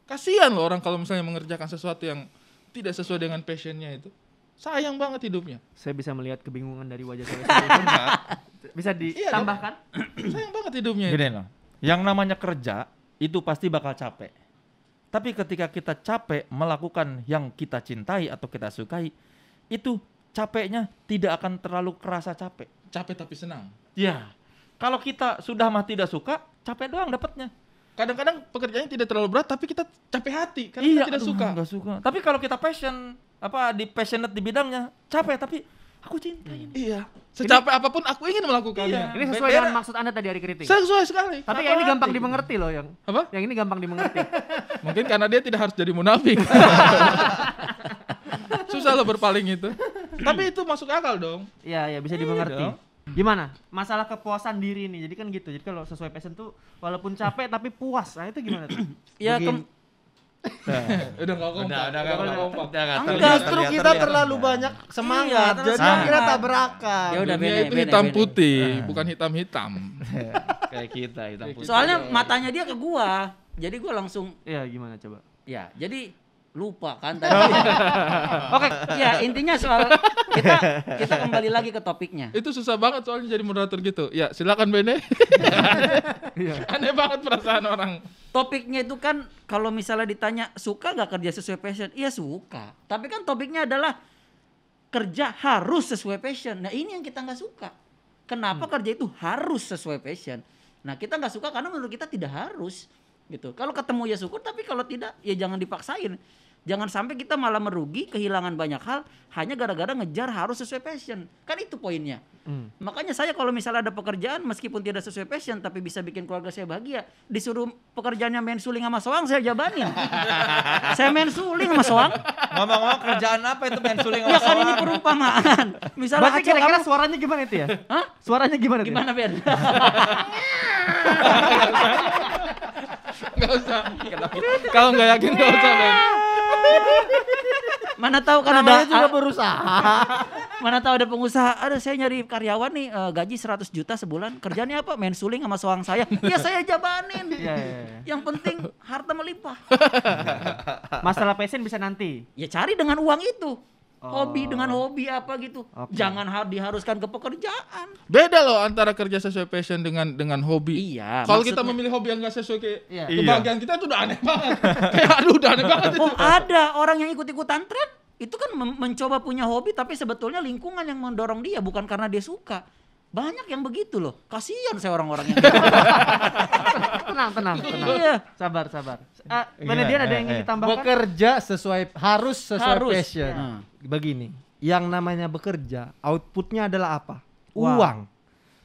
Kasihan loh orang kalau misalnya mengerjakan sesuatu yang tidak sesuai dengan passionnya itu. Sayang banget hidupnya. Saya bisa melihat kebingungan dari wajah saya. Bisa ditambahkan? Sayang banget hidupnya itu. Gini loh, yang namanya kerja itu pasti bakal capek. Tapi ketika kita capek melakukan yang kita cintai atau kita sukai, itu capeknya tidak akan terlalu kerasa capek. Capek tapi senang. Ya, kalau kita sudah mah tidak suka, capek doang dapatnya. Kadang-kadang pekerjaannya tidak terlalu berat tapi kita capek hati karena kita tidak aduh, suka. nggak suka. Tapi kalau kita passionate di bidangnya, capek tapi aku cinta ini. Iya. Secapek apapun aku ingin melakukannya. Ini sesuai dengan maksud Anda tadi Ari Keriting. Saya sesuai sekali. Tapi yang ini gampang dimengerti loh yang. Apa? Yang ini gampang dimengerti. Mungkin karena dia tidak harus jadi munafik. Susah loh berpaling itu. Tapi itu masuk akal dong. Iya, ya bisa dimengerti. Gimana? Masalah kepuasan diri nih. Jadi kan gitu. Jadi kalau sesuai passion tuh walaupun capek tapi puas. Nah, itu gimana tuh? Ya Udah enggak kompak. Justru kita terlalu banyak semangat. Iya, Jadi semangat. akhirnya tabrakan. Ya udah, Dunia Bene, itu Bene, hitam Bene. putih, bukan hitam-hitam. Kayak kita hitam putih. Soalnya matanya dia ke gua. Jadi gua langsung Iya, gimana coba? ya, jadi lupa kan tadi. Oke, ya intinya soal kita kembali lagi ke topiknya. Itu susah banget soalnya jadi moderator gitu. Ya, silakan Bene. Aneh banget perasaan orang. Topiknya itu kan kalau misalnya ditanya suka gak kerja sesuai passion? Iya suka. Tapi kan topiknya adalah kerja harus sesuai passion. Nah ini yang kita nggak suka. Kenapa kerja itu harus sesuai passion? Nah kita nggak suka karena menurut kita tidak harus gitu. Kalau ketemu ya syukur, tapi kalau tidak ya jangan dipaksain. Jangan sampai kita malah merugi, kehilangan banyak hal hanya gara-gara ngejar harus sesuai passion. Kan itu poinnya. Makanya saya kalau misalnya ada pekerjaan meskipun tidak sesuai passion tapi bisa bikin keluarga saya bahagia, disuruh pekerjaannya main suling sama soang saya jabanin. Saya main suling sama soang. Ngomong-ngomong kerjaan apa itu main suling Ya kan ini soang? perumpamaan. Misalnya Berarti Aceh kira-kira kamu suaranya gimana itu ya? Hah? Suaranya gimana tuh? Gimana Ben? Enggak usah. Kalau enggak yakin enggak usah, Ben. Mana tahu kan Namanya ada juga berusaha. mana tahu ada pengusaha, ada saya nyari karyawan nih gaji 100 juta sebulan. Kerjanya apa? Main suling sama soang saya. Ya saya jabanin. Iya, iya, iya. Yang penting harta melimpah. Masalah passion bisa nanti. Ya cari dengan uang itu. Oh. Hobi dengan hobi apa gitu. Oke. Jangan diharuskan ke pekerjaan. Beda loh antara kerja sesuai passion dengan hobi. Iya. Kalau kita maksudnya- memilih hobi yang enggak sesuai Iya. kebahagiaan kita itu udah aneh banget. Kayak aduh udah aneh banget itu. Oh ada orang yang ikut-ikutan tren. Itu kan mencoba punya hobi tapi sebetulnya lingkungan yang mendorong dia bukan karena dia suka. Banyak yang begitu loh. Kasihan saya orang-orang yang Tenang, tenang, tenang. Iya. Sabar, sabar. Benedian ada yang ingin ditambahkan? Bekerja harus sesuai Harus. passion. Nah. Begini, yang namanya bekerja, outputnya adalah apa? Uang. Uang.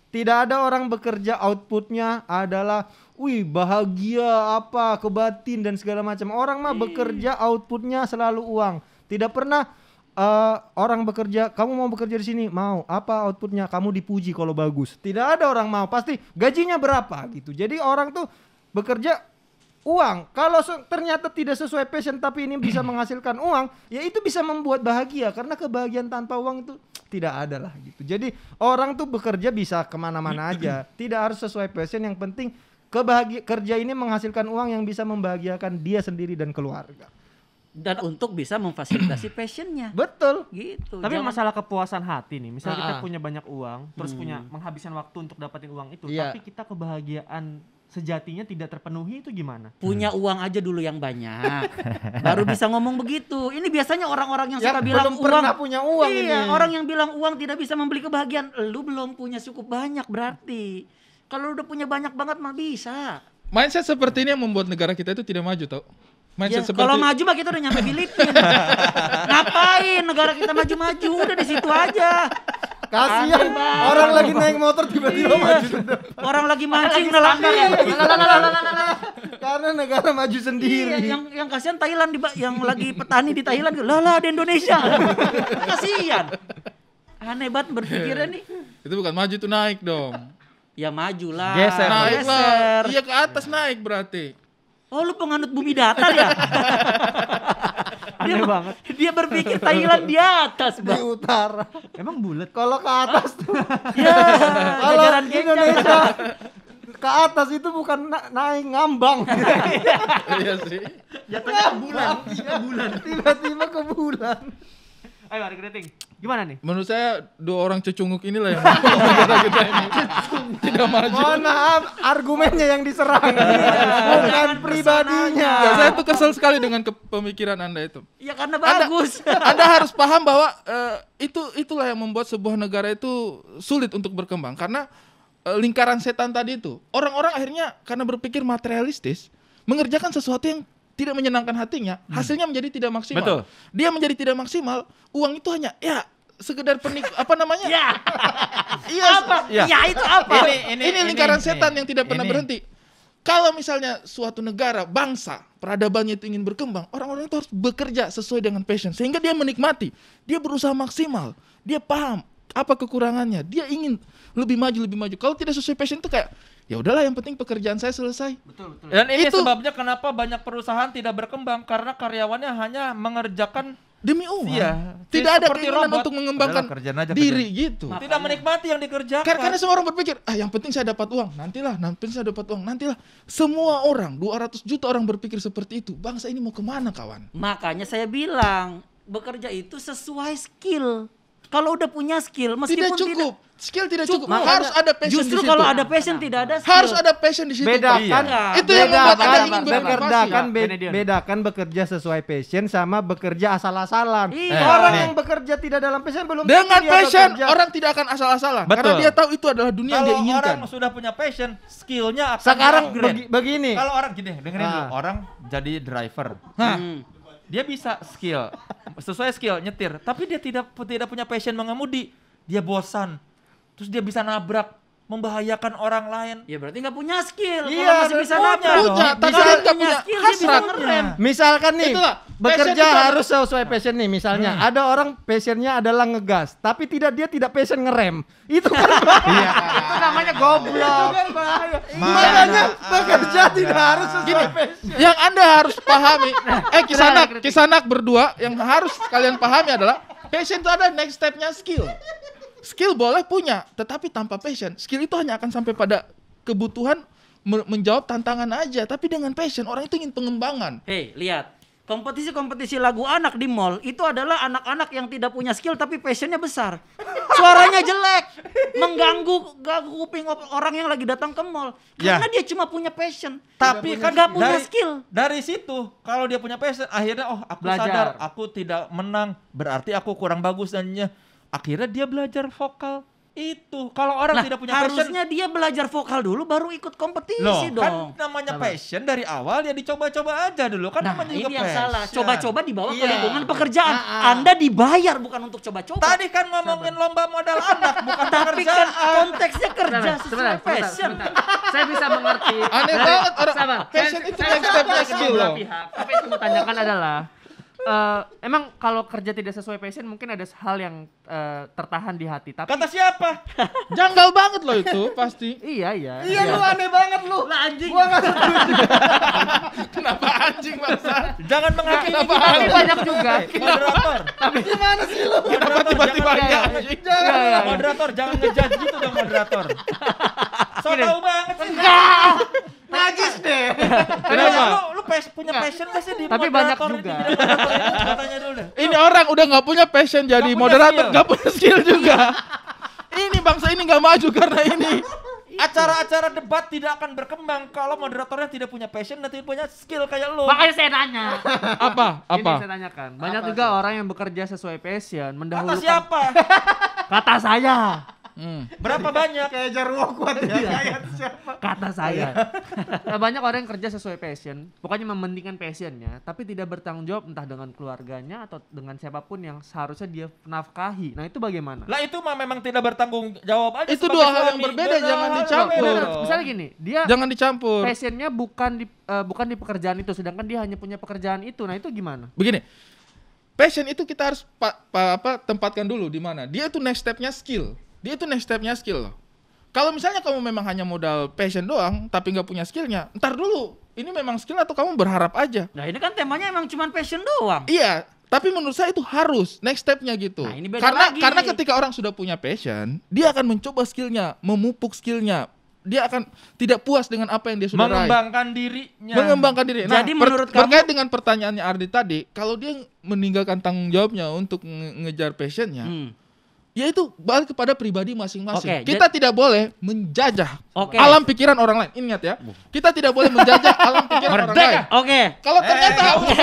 Tidak ada orang bekerja outputnya adalah, wih bahagia apa, kebatin dan segala macam. Orang mah bekerja outputnya selalu uang. Tidak pernah orang bekerja, kamu mau bekerja di sini, mau apa outputnya? Kamu dipuji kalau bagus. Tidak ada orang mau, pasti gajinya berapa gitu. Jadi orang tuh bekerja uang. Kalau ternyata tidak sesuai passion tapi ini bisa menghasilkan uang, ya itu bisa membuat bahagia karena kebahagiaan tanpa uang itu tidak ada lah gitu. Jadi orang tuh bekerja bisa kemana-mana aja, tidak harus sesuai passion. Yang penting kerja ini menghasilkan uang yang bisa membahagiakan dia sendiri dan keluarga. Dan untuk bisa memfasilitasi passionnya. Betul. Gitu. Tapi Jangan- masalah kepuasan hati nih, misalnya kita Ah. punya banyak uang, terus punya menghabiskan waktu untuk dapetin uang itu, Iya. tapi kita kebahagiaan sejatinya tidak terpenuhi itu gimana? punya uang aja dulu yang banyak. Baru bisa ngomong begitu. Ini biasanya orang-orang yang suka bilang belum pernah uang. punya uang Iya, ini. orang yang bilang uang tidak bisa membeli kebahagiaan. Lu belum punya cukup banyak berarti. Kalau udah punya banyak banget mah bisa. Mindset seperti ini yang membuat negara kita itu tidak maju tau. Ya, Mindset kalau seperti maju mah kita udah nyampe Filipina. Ngapain negara kita maju-maju? Udah di situ aja. Kasihan Aneh banget. orang lagi naik motor tiba-tiba maju. Orang lagi mancing dalam Karena negara maju sendiri. Iya, yang kasihan Thailand yang lagi petani di Thailand, lah di Indonesia. Kasihan. Aneh banget berpikirnya nih. itu bukan maju itu naik dong. Ya majulah. Geser. Naik lah. Geser. Iya ke atas naik berarti. Oh lu penganut bumi datar ya? Aneh banget. Dia berpikir Thailand di atas, Di Bang. utara. Emang bulat? Kalau ke atas tuh, Ya, kalau jajaran gengnya. Indonesia ke atas itu bukan naik ngambang. Iya sih. Jatuhnya ke bulan. Tiba-tiba ke bulan. Ayo Ari Kreting, gimana nih? Menurut saya dua orang cecunguk inilah yang negara kita ini tidak maju. Mohon maaf, argumennya yang diserang, bukan pribadinya. Ya, saya tuh kesel sekali dengan pemikiran Anda itu. Ya karena bagus. Anda harus paham bahwa itulah yang membuat sebuah negara itu sulit untuk berkembang karena lingkaran setan tadi itu. Orang-orang akhirnya karena berpikir materialistis mengerjakan sesuatu yang tidak menyenangkan hatinya, hasilnya menjadi tidak maksimal. Betul. Dia menjadi tidak maksimal, uang itu hanya ya sekedar apa namanya? Ya. Iya, Apa? Ya. Ya itu apa? ini lingkaran setan yang tidak pernah ini. berhenti. Kalau misalnya suatu negara, bangsa peradabannya itu ingin berkembang, orang-orang itu harus bekerja sesuai dengan passion sehingga dia menikmati, dia berusaha maksimal, dia paham apa kekurangannya, dia ingin lebih maju. Kalau tidak sesuai passion itu kayak ya udahlah, yang penting pekerjaan saya selesai. Betul. Dan ini Itu- sebabnya kenapa banyak perusahaan tidak berkembang karena karyawannya hanya mengerjakan Demi uang. Iya, Tidak ada seperti keinginan robot. untuk mengembangkan Udahlah, kerjain aja, diri gitu. tidak menikmati yang dikerjakan. Karena semua orang berpikir, yang penting saya dapat uang, nantilah. Semua orang, 200 juta orang berpikir seperti itu. Bangsa ini mau kemana, kawan? Makanya saya bilang bekerja itu sesuai skill. Kalau udah punya skill, meskipun Tidak cukup. Skill tidak cukup. Makanya Harus ada passion justru di situ. kalau ada passion tidak ada skill. Harus ada passion di situ. Bedakan. Iya. Itu yang membuat Anda ingin bedakan, berinovasi. bedakan bekerja sesuai passion sama bekerja asal-asalan. Iya. Orang Nih. yang bekerja tidak dalam passion belum Dengan tentu dia passion, bekerja. orang tidak akan asal-asalan. Betul. Karena dia tahu itu adalah dunia yang Kalau dia inginkan. orang sudah punya passion, skillnya akan Sekarang di-upgrade. begini. Kalau orang gini, dengerin dulu, Ah. orang jadi driver. Hmm. Dia bisa skill, sesuai skill nyetir, tapi dia tidak punya passion mengemudi. Dia bosan. Terus dia bisa nabrak, membahayakan orang lain. Ya berarti nggak punya skill. Iya, Kalau masih bisa punya nabrak. dong. Punya, tapi Bisa dia nggak punya punya skill, dia bisa hasrat. ngerem. Misalkan nih, Itulah, passion bekerja itu ada- harus sesuai passion nih misalnya. Ada orang passionnya adalah ngegas, tapi dia tidak passion ngerem. Itu kan bahaya. Itu namanya goblok. Makanya bekerja tidak harus sesuai passion. Yang Anda harus pahami, Kisanak berdua, yang harus kalian pahami adalah passion itu ada next stepnya skill. Skill boleh punya, tetapi tanpa passion, skill itu hanya akan sampai pada kebutuhan menjawab tantangan aja. Tapi dengan passion, orang itu ingin pengembangan. Hei, lihat. Kompetisi lagu anak di mall itu adalah anak-anak yang tidak punya skill tapi passionnya besar. Suaranya jelek, mengganggu kuping orang yang lagi datang ke mall. Ya. Karena dia cuma punya passion. Tapi kan nggak punya dari- skill. Dari situ, kalau dia punya passion, akhirnya aku Belajar. sadar aku tidak menang, berarti aku kurang bagus dan akhirnya dia belajar vokal. Itu kalau orang Nah, tidak punya passion, harusnya dia belajar vokal dulu baru ikut kompetisi loh dong. kan namanya passion dari awal ya dicoba-coba aja dulu kan Nah, namanya ini juga yang passion. salah. Coba-coba dibawa ke Iya. lingkungan pekerjaan. Anda dibayar bukan untuk coba-coba. Tadi kan ngomongin lomba modal anak bukan Tapi kan pekerjaan. konteksnya kerja sesuai passion. Saya bisa mengerti. Aneh banget orang Sabar. passion itu Saya next stepnya sepakat skill kedua loh. pihak. Tapi yang saya tanyakan adalah emang kalau kerja tidak sesuai passion mungkin ada hal yang tertahan di hati. Tapi Kata siapa? Janggal banget loh itu pasti. iya. Iya lu aneh banget lu. Lah anjing. Gua nggak setuju. Kenapa anjing bangsa? Jangan menghakimi Kenapa kita. Tapi banyak juga. Moderator. Gimana sih lu? Moderator Tiba-tiba jangan- enggak, Iya, anjing. Iya. Moderator jangan ngejudge gitu dong moderator. So tau banget sih. Najis deh. Kenapa? Lu punya passion gak sih di Tapi banyak moderator juga. di bidang moderator itu? Gua tanya dulu deh. Ini orang udah nggak punya passion jadi Nggak punya moderator, skill. nggak punya skill juga. Ini bangsa ini nggak maju karena ini. Acara-acara debat tidak akan berkembang kalau moderatornya tidak punya passion dan tidak punya skill kayak lu. Makanya saya nanya. Apa? Ini Apa? saya tanyakan. Banyak juga orang yang bekerja sesuai passion, Kata mendahulukan siapa? kata saya. Berapa banyak? Kayak Jarwo kuat ya. Kayak siapa? Kata saya. Banyak orang yang kerja sesuai passion, pokoknya mementingkan passionnya, tapi tidak bertanggung jawab entah dengan keluarganya atau dengan siapapun yang seharusnya dia nafkahi. Nah itu bagaimana? Lah itu mah memang tidak bertanggung jawab aja. Itu sebagai dua hal yang suami. berbeda, Beda jangan hal yang dicampur. berbeda dong. Misalnya gini, dia Jangan dicampur. passionnya bukan di pekerjaan itu, sedangkan dia hanya punya pekerjaan itu. Nah itu gimana? Begini. Passion itu kita harus tempatkan dulu di mana. Dia itu next stepnya skill. Loh. Kalau misalnya kamu memang hanya modal passion doang, tapi nggak punya skillnya, ntar dulu. Ini memang skill atau kamu berharap aja? Nah ini kan temanya emang cuma passion doang. Iya, tapi menurut saya itu harus next stepnya gitu. Nah, ini beda lagi. Karena ketika orang sudah punya passion, dia akan mencoba skillnya, memupuk skillnya. Dia akan tidak puas dengan apa yang dia sudah raih. Mengembangkan diri. Jadi menurut kamu- terkait dengan pertanyaannya Ardi tadi, kalau dia meninggalkan tanggung jawabnya untuk ngejar passionnya, ya itu balik kepada pribadi masing-masing. Oke, Kita tidak boleh menjajah Oke. alam pikiran orang lain. Ingat ya, kita tidak boleh menjajah alam pikiran orang lain. Oke. Kalau ternyata Oke.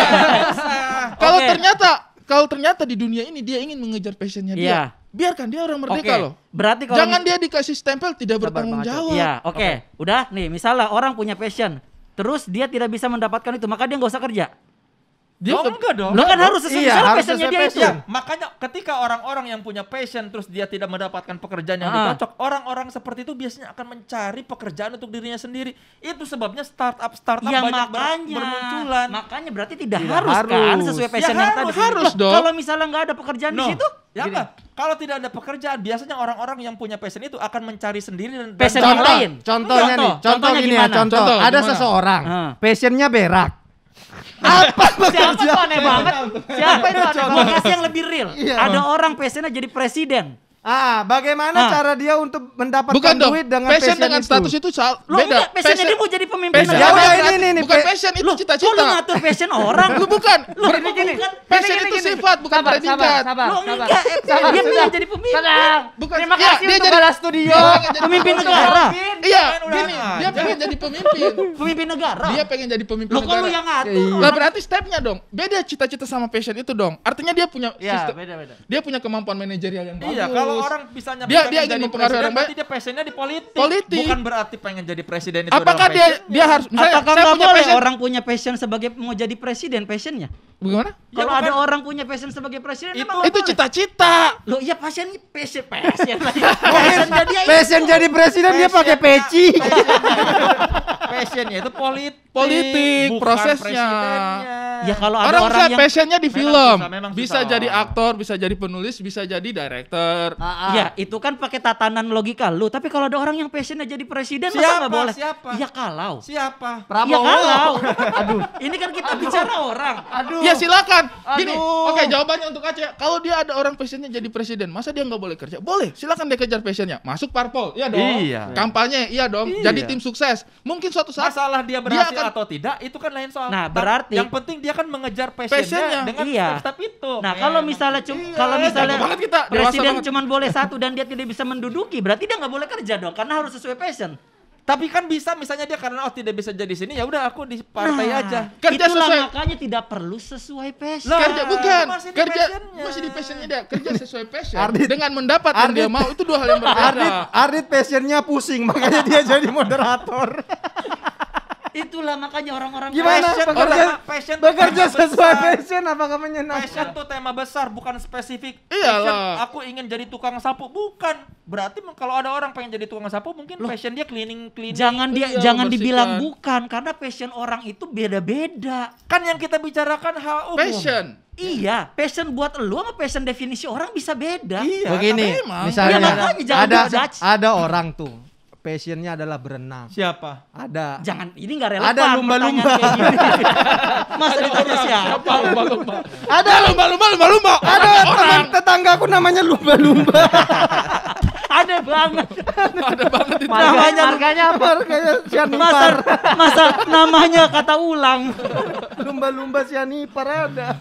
kalau ternyata di dunia ini dia ingin mengejar passionnya dia, Iya. biarkan dia orang merdeka Oke. loh. Berarti kalau Jangan dia dikasih stempel tidak bertanggung Bang Aco. jawab. Iya, oke. Udah nih, misalnya orang punya passion, terus dia tidak bisa mendapatkan itu, maka dia nggak usah kerja. Dia Oh, ke- enggak dong. Lo kan harus sesuai Iya, misalnya harus passionnya sesuai dia itu. passion. Ya, makanya ketika orang-orang yang punya passion terus dia tidak mendapatkan pekerjaan yang Ah. cocok, orang-orang seperti itu biasanya akan mencari pekerjaan untuk dirinya sendiri. Itu sebabnya startup Ya banyak makanya, bermunculan. makanya berarti tidak Tidak harus kan harus. sesuai Ya passion yang harus, tadi. harus Loh, dong. Kalau misalnya nggak ada pekerjaan di No. situ, Ya Gini. apa? Kalau tidak ada pekerjaan, biasanya orang-orang yang punya passion itu akan mencari sendiri dan passion yang Contoh, lain. Contohnya nih, contoh contohnya gini ya, gimana? contoh. Contoh, Ada gimana? seseorang, Ah. passionnya berak. Apa Siapa tuh aneh banget? Siapa itu aneh Gua banget? kasih yang lebih real. Iya. Ada orang passionnya jadi presiden. Bagaimana cara dia untuk mendapatkan Bukan dong. duit dengan Passion passion dengan status status itu Lo beda. enggak, passionnya dia mau jadi pemimpin passion. Ya negara. udah, Bukan- ini, bukan pe- passion itu Loh, kok lu cita-cita. ngatur passion orang? Lu bukan. Loh, Gini, gini. Passion Gini, itu gini. sifat bukan Sabar, predikat. sabar. Lo enggak, dia pengen jadi pemimpin. Tenang. Bukan. Terima Ya, kasih dia untuk jadi- Bala Studio. Dia pengen jadi Pemimpin pemimpin. negara. Iya, Kan udah gini. aja. Dia pengen jadi pemimpin. Pemimpin negara. Dia pengen jadi pemimpin Lo kok lu negara. yang ngatur? Lah berarti stepnya dong. Beda cita-cita sama passion itu dong. Artinya dia punya Ya, sistem. beda-beda. Dia punya kemampuan manajerial yang bagus. Iya, kalau orang misalnya Dia pengen ingin jadi mempengaruhi presiden, orang baik. berarti dia passionnya di politik. Politik. Bukan berarti pengen jadi presiden itu Apakah adalah dia harus misalnya Apakah saya nggak punya boleh passion. orang punya passion sebagai mau jadi presiden passionnya? Bagaimana? Ya, Kalau bukan. ada orang punya passion sebagai presiden, Itu- emang Itu cita-cita. lo iya passion passion passionnya dia itu. Passion jadi presiden dia pakai peci. passionnya itu Politik, bukan prosesnya. presidennya. Ya kalau ada Orang orang misalnya yang passionnya di Memang film. susah, memang Bisa susah. jadi aktor, bisa jadi penulis, bisa jadi director. ya itu kan pakai tatanan logika lu. Tapi kalau ada orang yang passionnya jadi presiden, masa Siapa? nggak boleh? Siapa? Ya kalau. Siapa? Ya kalau. Aduh, ini kan kita bicara orang. Aduh. Ya silakan. Gini, Aduh. oke jawabannya untuk Aceh. Kalau dia ada orang passionnya jadi presiden, masa dia nggak boleh kerja? Boleh, silakan dia kejar passionnya. Masuk parpol, iya dong. Iya. Kampanye, iya dong. Iya. Jadi tim sukses. Mungkin suatu saat Masalah dia berhasil akan- atau tidak itu kan lain soal. Nah, berarti- yang penting dia kan mengejar Passionnya. passionnya dengan Iya. step itu. Nah, kalau misalnya kalau misalnya jago banget kita, dewasa presiden banget. cuma boleh satu dan dia tidak bisa menduduki, berarti dia nggak boleh kerja dong karena harus sesuai passion. tapi kan bisa misalnya dia karena tidak bisa jadi sini ya udah aku di partai aja. Kerja itulah sesuai- makanya tidak perlu sesuai passion. Lah, kerja bukan masih di kerja passionnya. masih di passionnya dia kerja sesuai passion Ardit. dengan mendapat yang dia mau itu dua hal yang berbeda. Ardit passionnya pusing, makanya dia jadi moderator. Itulah makanya orang-orang Gimana? Passion, passion tuh Bekerja tema sesuai besar. passion apakah menyenangkan? Passion tuh tema besar bukan spesifik. Iyalah. Passion, aku ingin jadi tukang sapu bukan. Berarti kalau ada orang pengen jadi tukang sapu mungkin passion dia cleaning. Jangan Iya, jangan membersihkan. dibilang bukan karena passion orang itu beda-beda. Kan yang kita bicarakan hal umum. Passion. Iya, passion buat lu sama passion definisi orang bisa beda. Iya. Begini, emang. misalnya Ya, makanya jangan dijudge. ada orang tuh passionnya adalah berenang. Siapa? Ada. Jangan, ini nggak relevan. Ada lumba-lumba. pertanyaan kayak gini. Masa ditanya siapa? Lumba-lumba. Ada Lumba-lumba. ada teman tetanggaku namanya lumba-lumba. Ada banget. Ada banget itu. Marganya apa? Harganya Masa, sianipar. masa namanya kata ulang. Lumba-lumba sianipar ada.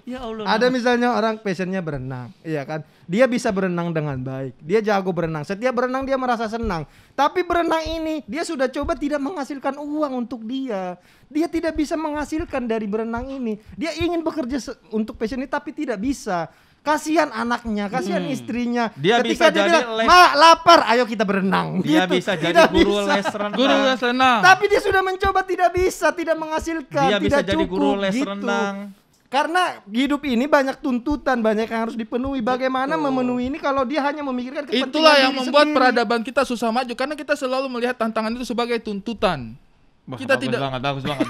Ya Allah. Ada misalnya orang passionnya berenang, iya kan? Dia bisa berenang dengan baik, dia jago berenang. Setiap berenang dia merasa senang. Tapi berenang ini dia sudah coba tidak menghasilkan uang untuk dia. Dia tidak bisa menghasilkan dari berenang ini. Dia ingin bekerja untuk passion ini tapi tidak bisa. Kasihan anaknya, kasihan istrinya. Dia Ketika bisa dia jadi bilang, "Ma, lapar, ayo kita berenang." Dia Gitu. bisa jadi Tidak guru bisa. les renang. Guru les renang. Tapi dia sudah mencoba tidak bisa, tidak menghasilkan, Dia bisa tidak jadi cukup guru les gitu. renang. Karena hidup ini banyak tuntutan, banyak yang harus dipenuhi. Bagaimana memenuhi ini kalau dia hanya memikirkan kepentingan Itulah yang diri membuat sendiri? peradaban kita susah maju karena kita selalu melihat tantangan itu sebagai tuntutan. Kita tidak bagus banget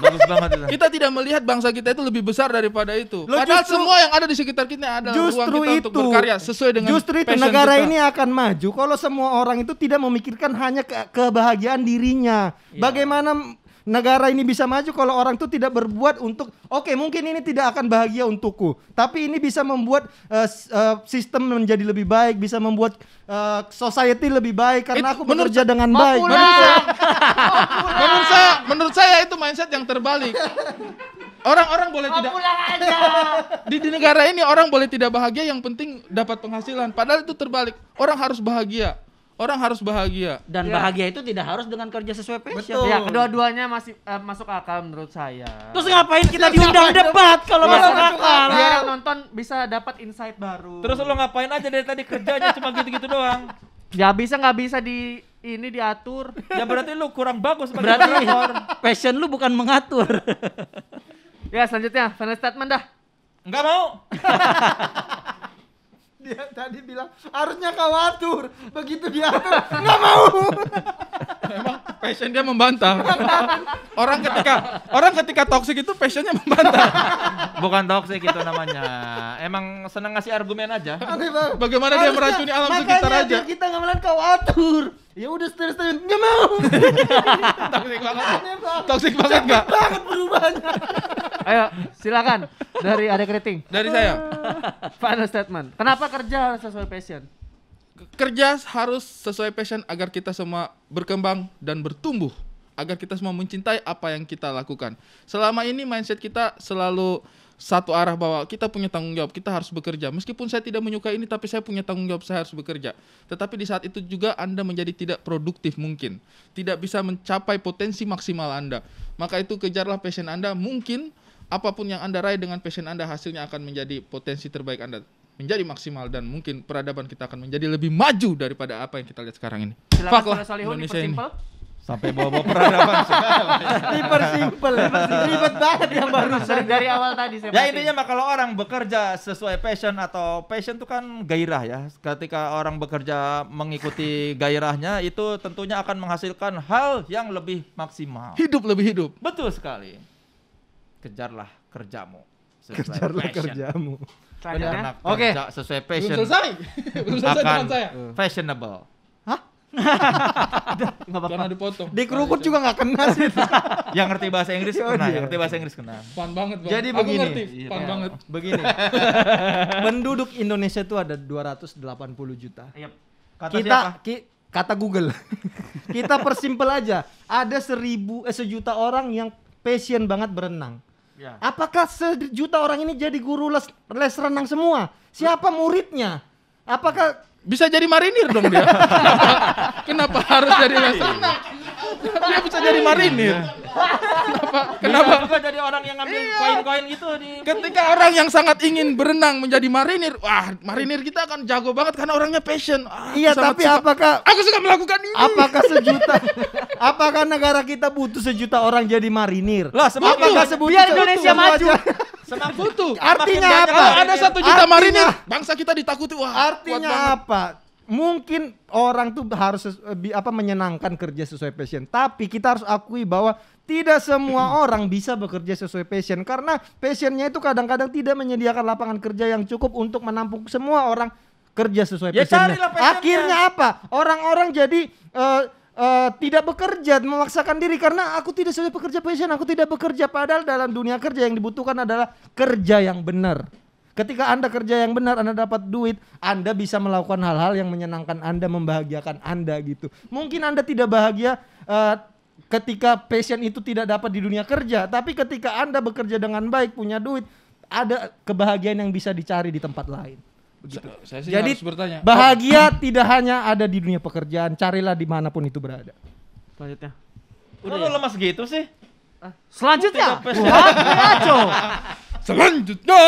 itu. kita tidak melihat bangsa kita itu lebih besar daripada itu. Loh, Padahal justru- semua yang ada di sekitar kita adalah ruang Justru kita untuk berkarya sesuai dengan justru itu passion negara kita. ini akan maju kalau semua orang itu tidak memikirkan hanya kebahagiaan dirinya. Bagaimana negara ini bisa maju kalau orang itu tidak berbuat untuk oke, mungkin ini tidak akan bahagia untukku, tapi ini bisa membuat sistem menjadi lebih baik, bisa membuat society lebih baik karena Itu aku bekerja dengan Mau baik. pulang. menurut saya itu mindset yang terbalik. Orang-orang boleh Mau tidak pulang aja. di negara ini orang boleh tidak bahagia, yang penting dapat penghasilan. Padahal itu terbalik. Orang harus bahagia. Orang harus bahagia. Dan Ya. bahagia itu tidak harus dengan kerja sesuai passion. Betul. Ya, kedua-duanya masih masuk akal menurut saya. Terus ngapain kita diundang debat kalau masuk akal? Biar yang nonton bisa dapat insight baru. Terus lo ngapain aja dari tadi kerjanya cuma gitu-gitu doang? Ya nggak bisa di ini diatur. Ya berarti lu kurang bagus sebagai Berarti moderator. passion lu bukan mengatur. Ya, selanjutnya final statement dah. Enggak mau. Dia tadi bilang harusnya kau atur, begitu diatur nggak mau. Emang passion dia membantah. orang ketika toxic itu passionnya membantah. Bukan toxic itu namanya. Emang senang ngasih argumen aja. Aneh banget. Bagaimana dia meracuni alam sekitar Makanya aja. biar kita nggak bilang kau atur. Ya udah seterusnya nggak mau. Toxic banget. Aneh banget. Toxic banget nggak? Banget perubahannya. Ayo, silakan dari Adek Keriting. Dari saya. Final statement. Kenapa kerja harus sesuai passion? Kerja harus sesuai passion agar kita semua berkembang dan bertumbuh, agar kita semua mencintai apa yang kita lakukan. Selama ini mindset kita selalu satu arah bahwa kita punya tanggung jawab, kita harus bekerja. Meskipun saya tidak menyukai ini, tapi saya punya tanggung jawab, saya harus bekerja. Tetapi di saat itu juga Anda menjadi tidak produktif mungkin, tidak bisa mencapai potensi maksimal Anda. Maka itu kejarlah passion Anda. Mungkin apapun yang Anda raih dengan passion Anda, hasilnya akan menjadi potensi terbaik Anda, menjadi maksimal, dan mungkin peradaban kita akan menjadi lebih maju daripada apa yang kita lihat sekarang ini. Silakan Fuck lah Saudara Solihun Indonesia ini. dipersimpel. Sampai bawa-bawa peradaban segala. Simple, ribet banget yang baru. Dari awal tadi saya Ya perhatiin. intinya mah kalau orang bekerja sesuai passion, atau passion itu kan gairah ya. Ketika orang bekerja mengikuti gairahnya, itu tentunya akan menghasilkan hal yang lebih maksimal. Hidup lebih hidup. Betul sekali. Kejarlah kerjamu sesuai Kejarlah passion. kerjamu. Selanjutnya. Karena Oke. kerja sesuai Belum passion selesai. Belum selesai akan teman saya. fashionable. Enggak apa-apa. Karena dipotong. Di kerukut juga nggak kena sih. Yang ngerti bahasa Inggris Oh, kena, iya. yang ngerti bahasa Inggris kena. Fun banget bang. Jadi Aku begini. ngerti. Iya, Fun iya. banget. Begini. Penduduk Indonesia itu ada 280 juta. Yep. Kata Google. Kita persimpel aja. Ada sejuta orang yang passion banget berenang. Ya. Apakah sejuta orang ini jadi guru les renang semua? Siapa muridnya? Apakah Bisa jadi marinir dong dia. Kenapa harus jadi les renang? Dia bisa jadi marinir. Kenapa juga jadi orang yang ngambil koin-koin gitu di Ketika orang yang sangat ingin berenang menjadi marinir, wah marinir kita akan jago banget karena orangnya passion. iya Aku sangat tapi suka. apakah Aku suka melakukan ini. apakah negara kita butuh sejuta orang jadi marinir? Lah, semakin Apakah banyak- sebutuh- biar Indonesia semua maju. aja- semakin Butuh. Artinya Semakin apa? Kalau banyak ada 1 juta Artinya- marinir, bangsa kita ditakuti. Wah, kuat Artinya banget. apa? Mungkin orang tuh harus menyenangkan kerja sesuai passion. Tapi kita harus akui bahwa tidak semua orang bisa bekerja sesuai passion, karena passionnya itu kadang-kadang tidak menyediakan lapangan kerja yang cukup untuk menampung semua orang kerja sesuai Ya, passionnya. carilah passionnya. Akhirnya apa? Orang-orang jadi tidak bekerja, memaksakan diri karena aku tidak sesuai pekerja passion, aku tidak bekerja. Padahal dalam dunia kerja yang dibutuhkan adalah kerja yang benar. Ketika Anda kerja yang benar, Anda dapat duit, Anda bisa melakukan hal-hal yang menyenangkan Anda, membahagiakan Anda gitu. Mungkin Anda tidak bahagia ketika passion itu tidak dapat di dunia kerja, tapi ketika Anda bekerja dengan baik, punya duit, ada kebahagiaan yang bisa dicari di tempat lain. Saya sih Jadi harus bertanya. bahagia tidak hanya ada di dunia pekerjaan, carilah dimanapun itu berada. Selanjutnya. Udah lu lemas gitu sih. Selanjutnya. Tidak passion. Wah, ngaco. Selanjutnya.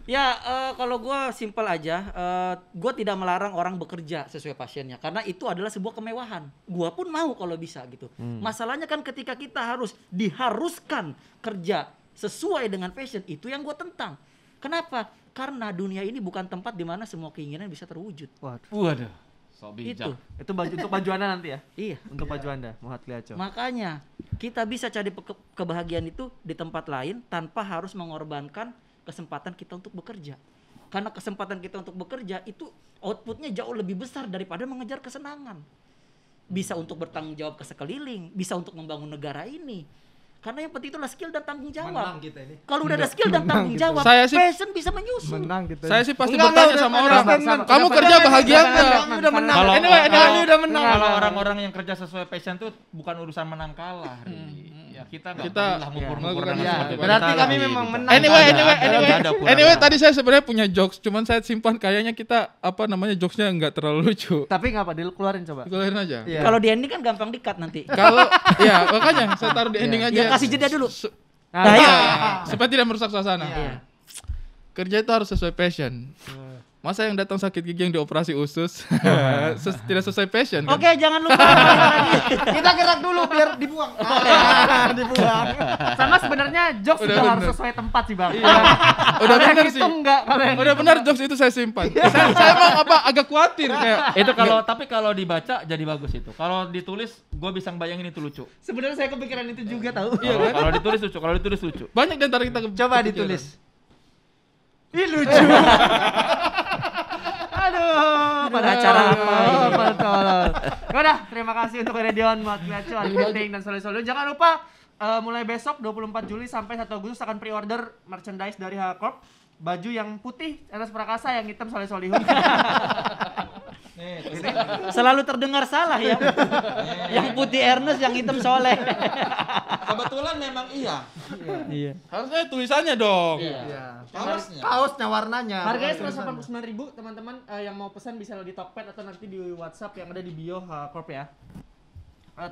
Ya kalau gue simpel aja, gue tidak melarang orang bekerja sesuai passionnya karena itu adalah sebuah kemewahan. Gue pun mau kalau bisa gitu. Masalahnya kan ketika kita diharuskan kerja sesuai dengan passion, itu yang gue tentang. Kenapa? Karena dunia ini bukan tempat di mana semua keinginan bisa terwujud. Waduh. So bijak. Itu. Itu baju untuk baju Anda nanti ya. Iya. Untuk baju Anda, Muhammad Kliaco. Makanya kita bisa cari kebahagiaan itu di tempat lain tanpa harus mengorbankan kesempatan kita untuk bekerja. Karena kesempatan kita untuk bekerja itu outputnya jauh lebih besar daripada mengejar kesenangan. Bisa untuk bertanggung jawab ke sekeliling, bisa untuk membangun negara ini. Karena yang penting itulah skill dan tanggung jawab. kita ini. Kalau udah ada skill dan tanggung kita. jawab, Saya sih- passion bisa menyusul. Menang kita. Saya sih pasti Enggak, bertanya udah sama ada orang. statement. Kamu kerja bahagia nggak? Udah menang. Kalau Anyway, udah menang. Kalau orang-orang yang kerja sesuai passion tuh bukan urusan menang kalah. Ya kita nggak Kita perlulah ngukur-ngukur melakukan dengan iya. seperti itu. Berarti Kita kami lebih memang gitu. menang. Anyway, Ada pura-pura. anyway tadi saya sebenarnya punya jokes, cuman saya simpan kayaknya kita jokesnya nggak terlalu lucu. Tapi nggak apa, dikeluarin coba. Keluarin aja. Iya. Kalau di ending kan gampang di-cut nanti. Kalau ya makanya saya taruh di ending aja. Ya kasih jeda dulu. Nah, iya. Supaya tidak merusak suasana. Iya. Kerja itu harus sesuai passion. Masa yang datang sakit gigi yang dioperasi usus tidak sesuai passion kan? Oke, jangan lupa lagi. Kita gerak dulu biar dibuang. Dibuang. Sama sebenarnya jokes Udah juga harus bener. sesuai tempat sih bang. Iya. Udah Kalau yang bener itu sih. enggak, kalau yang Udah itu benar jokes itu saya simpan. saya emang agak khawatir kayak Itu tapi kalau dibaca jadi bagus itu. Kalau ditulis gue bisa bayangin itu lucu. sebenarnya saya kepikiran itu juga tahu. Kalau ditulis lucu, kalau ditulis lucu. banyak di antara kita Coba kepikiran. ditulis. Ih lucu. Aduh, pada acara apa ini? Tolol. Udah, terima kasih untuk Redion, Mat Kliaco, Adventing dan Solo. Jangan lupa mulai besok 24 Juli sampai 1 Agustus akan pre-order merchandise dari H-Corp. Baju yang putih Ernest Prakasa, yang hitam Soleh Solihun. Selalu terdengar salah ya. Yang putih Ernest, yang hitam Soleh. Kebetulan memang iya. Iya. Harusnya tulisannya dong. Kaosnya. Kaosnya warnanya. Harganya 189.000, teman-teman yang mau pesan bisa di Tokped atau nanti di WhatsApp yang ada di bio H-Corp ya.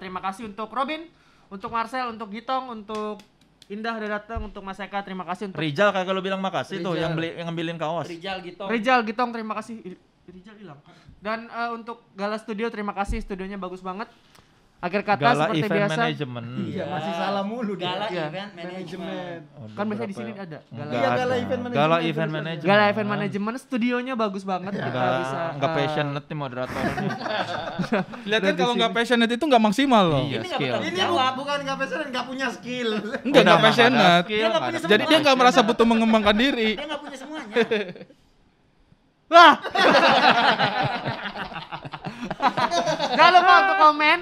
Terima kasih untuk Robin, untuk Marcel, untuk Gitong, untuk Indah udah datang, untuk Mas Eka terima kasih, untuk Rizal kagak lu bilang makasih tuh yang ngambilin kaos. Rijal gitu. Rizal Gitong terima kasih. Rizal hilang. Dan untuk Gala Studio terima kasih, studionya bagus banget. Akhir kata Gala seperti Event biasa. Management. Iya, masih salah mulu dia. Gala Iya. Event Management. Kan biasanya di sini ada. Enggak Iya, Gala ada. Event Management. Gala Event Management. Gala Event Management studionya bagus banget, kita bisa Enggak passionate nih moderatornya. Lihat kan kalau nggak passionate itu nggak maksimal loh. Iya, Ini nggak skill. bakal Ini jawab. bukan nggak passionate, nggak punya skill. Nggak passionate. Dia nggak punya Jadi dia nggak merasa butuh mengembangkan diri. Dia nggak punya semuanya. Wah. Jangan lupa untuk komen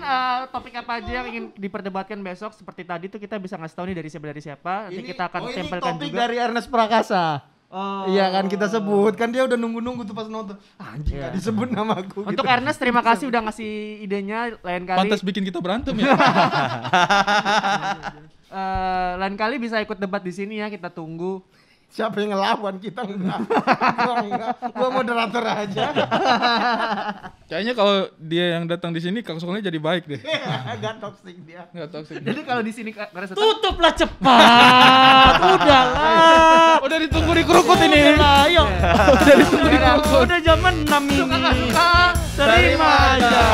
topik apa aja yang ingin diperdebatkan besok. Seperti tadi tuh kita bisa ngasih tahu nih dari siapa. Nanti kita akan ini tempelkan topik juga. dari Ernest Prakasa. Oh. Iya kan kita sebut, kan dia udah nunggu-nunggu tuh pas nonton. Anjing nggak disebut namaku. Untuk gitu. Ernest terima kasih udah ngasih idenya. Lain kali Pantas bikin kita berantem ya. lain kali bisa ikut debat di sini ya, kita tunggu. Siapa yang ngelawan kita enggak. Gua moderator aja. Kayaknya kalau dia yang datang di sini kasusnya jadi baik deh. Agak toxic dia. Nggak toxic. Jadi kalau di sini ngerasa Tutuplah cepat. Udahlah. Udah ditunggu di kerukut ini. Udahlah, ayo. Udah ditunggu di kerukut. Udah jam 6 ini. Terima aja.